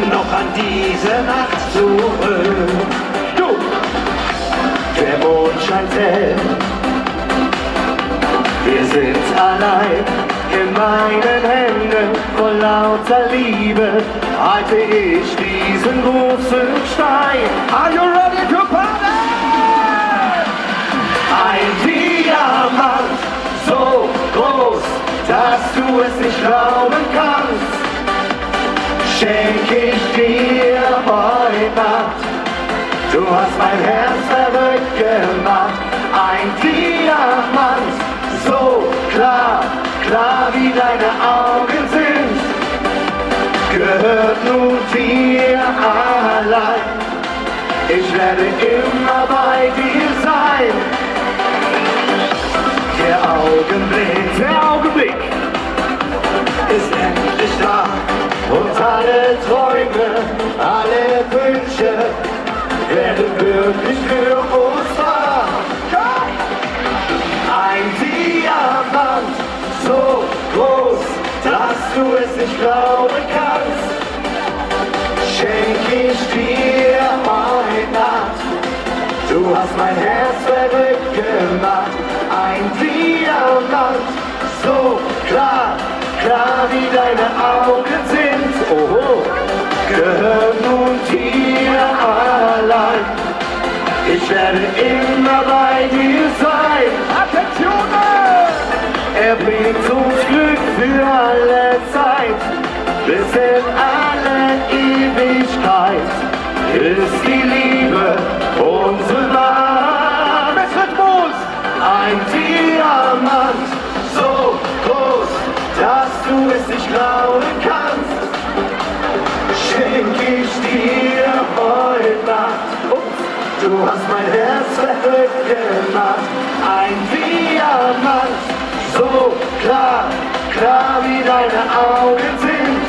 noch an diese Nacht zurück. Du! ein Zelt. Wir sind allein in meinen Händen, voll lauter Liebe halte ich diesen großen Stein. Are you ready to party? Ein Diamant, so groß, dass du es nicht glauben kannst, schenk ich dir heute Nacht. Du hast mein Herz verrückt gemacht. Ein Diamant, so klar, klar wie deine Augen sind, gehört nun dir allein. Ich werde immer bei dir sein. Der Augenblick ist endlich da und alle Träume, alle Wünsche werden wirklich für uns wahr. Ein Diamant, so groß, dass du es nicht glauben kannst, schenk ich dir heute Nacht. Du hast mein Herz verrückt gemacht. Ein Diamant, so klar, klar wie deine Augen sind, oh, gehört nun dir allein. Ich werde immer bei dir sein. Attention! Er bringt uns Glück für alle Zeit, bis in alle Ewigkeit ist die Liebe unsere Wahl. Mit Rhythmus! Ein Diamant, so groß, dass du es nicht glauben kannst, schenk ich dir heute Nacht. Ups, du hast mein Herz verrückt gemacht. Ein Diamant, so klar, klar wie deine Augen sind,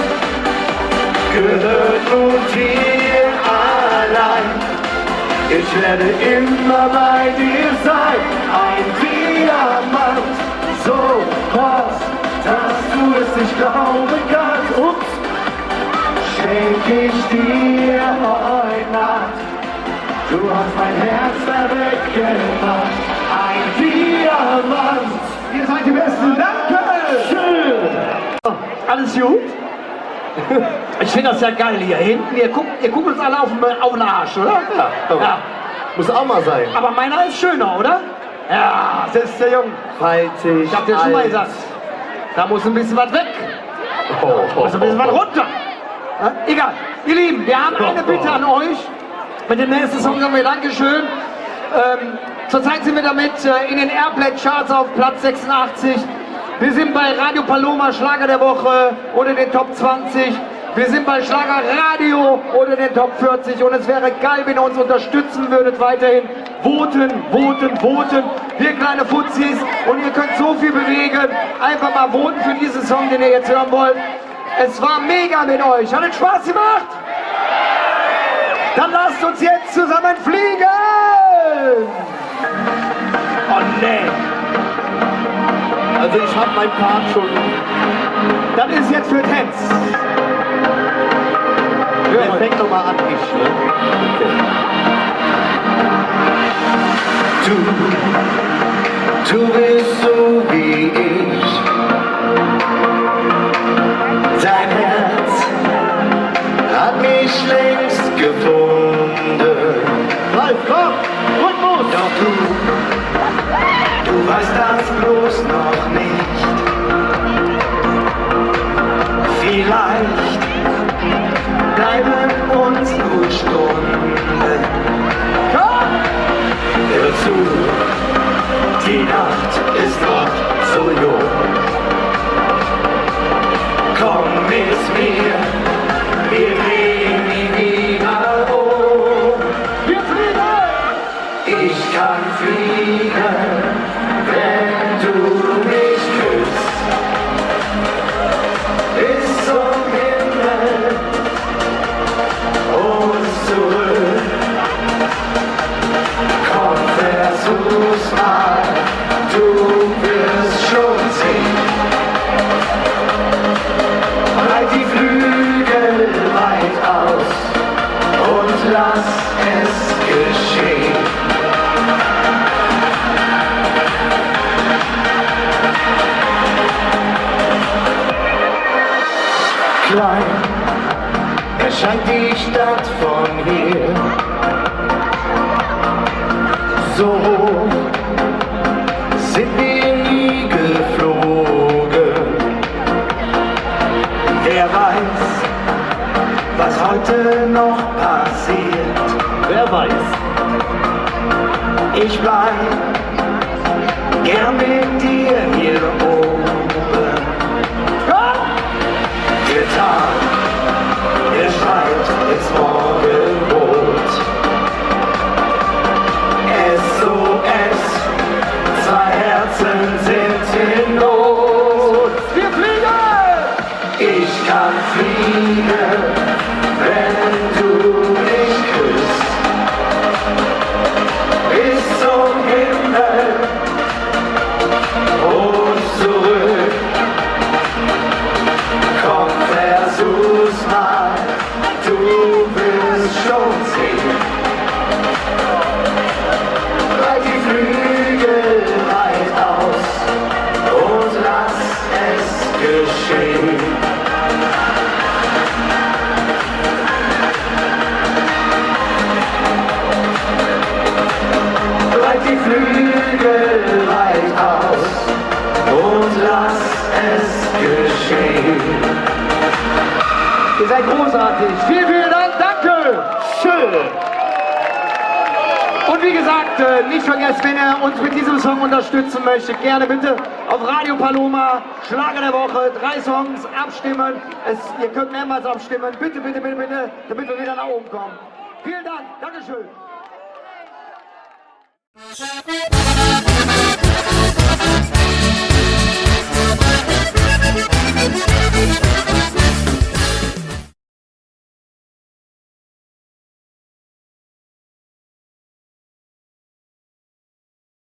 gehört nun dir allein. Ich werde immer bei dir sein. Ein Diamant, so groß, dass du es nicht glauben kannst. Ups, schenk ich dir heute Nacht. Du hast mein Herz verrückt gemacht. Ein Diamant. Ihr seid die Besten, danke! Schön. Alles gut? Ich finde das ja geil hier hinten. Ihr guckt uns alle auf den Arsch, oder? Ja. Muss auch mal sein. Aber meiner ist schöner, oder? Ja, das ist der Junge. Faltig. Ich hab dir schon mal gesagt, da muss ein bisschen was weg. Muss ein bisschen was runter. Ja? Egal. Ihr Lieben, wir haben eine Bitte an euch. Mit dem nächsten Song sagen wir Dankeschön. Zurzeit sind wir damit in den Airplay-Charts auf Platz 86. Wir sind bei Radio Paloma Schlager der Woche unter den Top 20. Wir sind bei Schlager Radio unter den Top 40. Und es wäre geil, wenn ihr uns unterstützen würdet weiterhin. Voten, voten, voten. Wir kleine Fuzis. Und ihr könnt so viel bewegen. Einfach mal voten für diesen Song, den ihr jetzt hören wollt. Es war mega mit euch. Hat es Spaß gemacht? Dann lasst uns jetzt zusammen fliegen! Oh nee! Also ich hab mein Part schon. Das ist jetzt für Tänz. Wer fängt nochmal an? Ich, ne? Okay. Du bist so wie ich. Dein Herz hat mich längst gefunden. Bleib, komm, Rhythmus! Doch du weißt das bloß noch nicht. Vielleicht bleiben uns nur Stunden. Komm! Hör zu, die Nacht ist noch so jung. Komm mit mir, wir drehen nie wieder um. Wir fliegen! Ich kann fliegen, wenn du mich küsst. Bis zum Himmel und zurück. Komm, versuch's mal, du wirst schon sehen. Halt die Flügel Klein erscheint die Stadt von hier. So hoch sind wir nie geflogen. Wer weiß, was heute noch passiert. Wer weiß. Ich bleib gern mit dir hier oben. Der Tag, der schreit ins Morgenrot. SOS, zwei Herzen sind in Not. Wir fliegen! Ich kann fliegen, wenn du mich küsst. Bis zum Himmel und zurück. Komm, versuch's mal, du wirst schon sehen. Breit die Flügel weit aus und lass es geschehen. Breit die Flügel weit aus und lass es geschehen. Ihr seid großartig. Vielen, vielen Dank. Danke. Schön. Und wie gesagt, nicht vergessen, wenn ihr uns mit diesem Song unterstützen möchtet, gerne bitte auf Radio Paloma, Schlager der Woche, 3 Songs abstimmen. Ihr könnt mehrmals abstimmen. Bitte, bitte, bitte, bitte, damit wir wieder nach oben kommen. Vielen Dank. Dankeschön.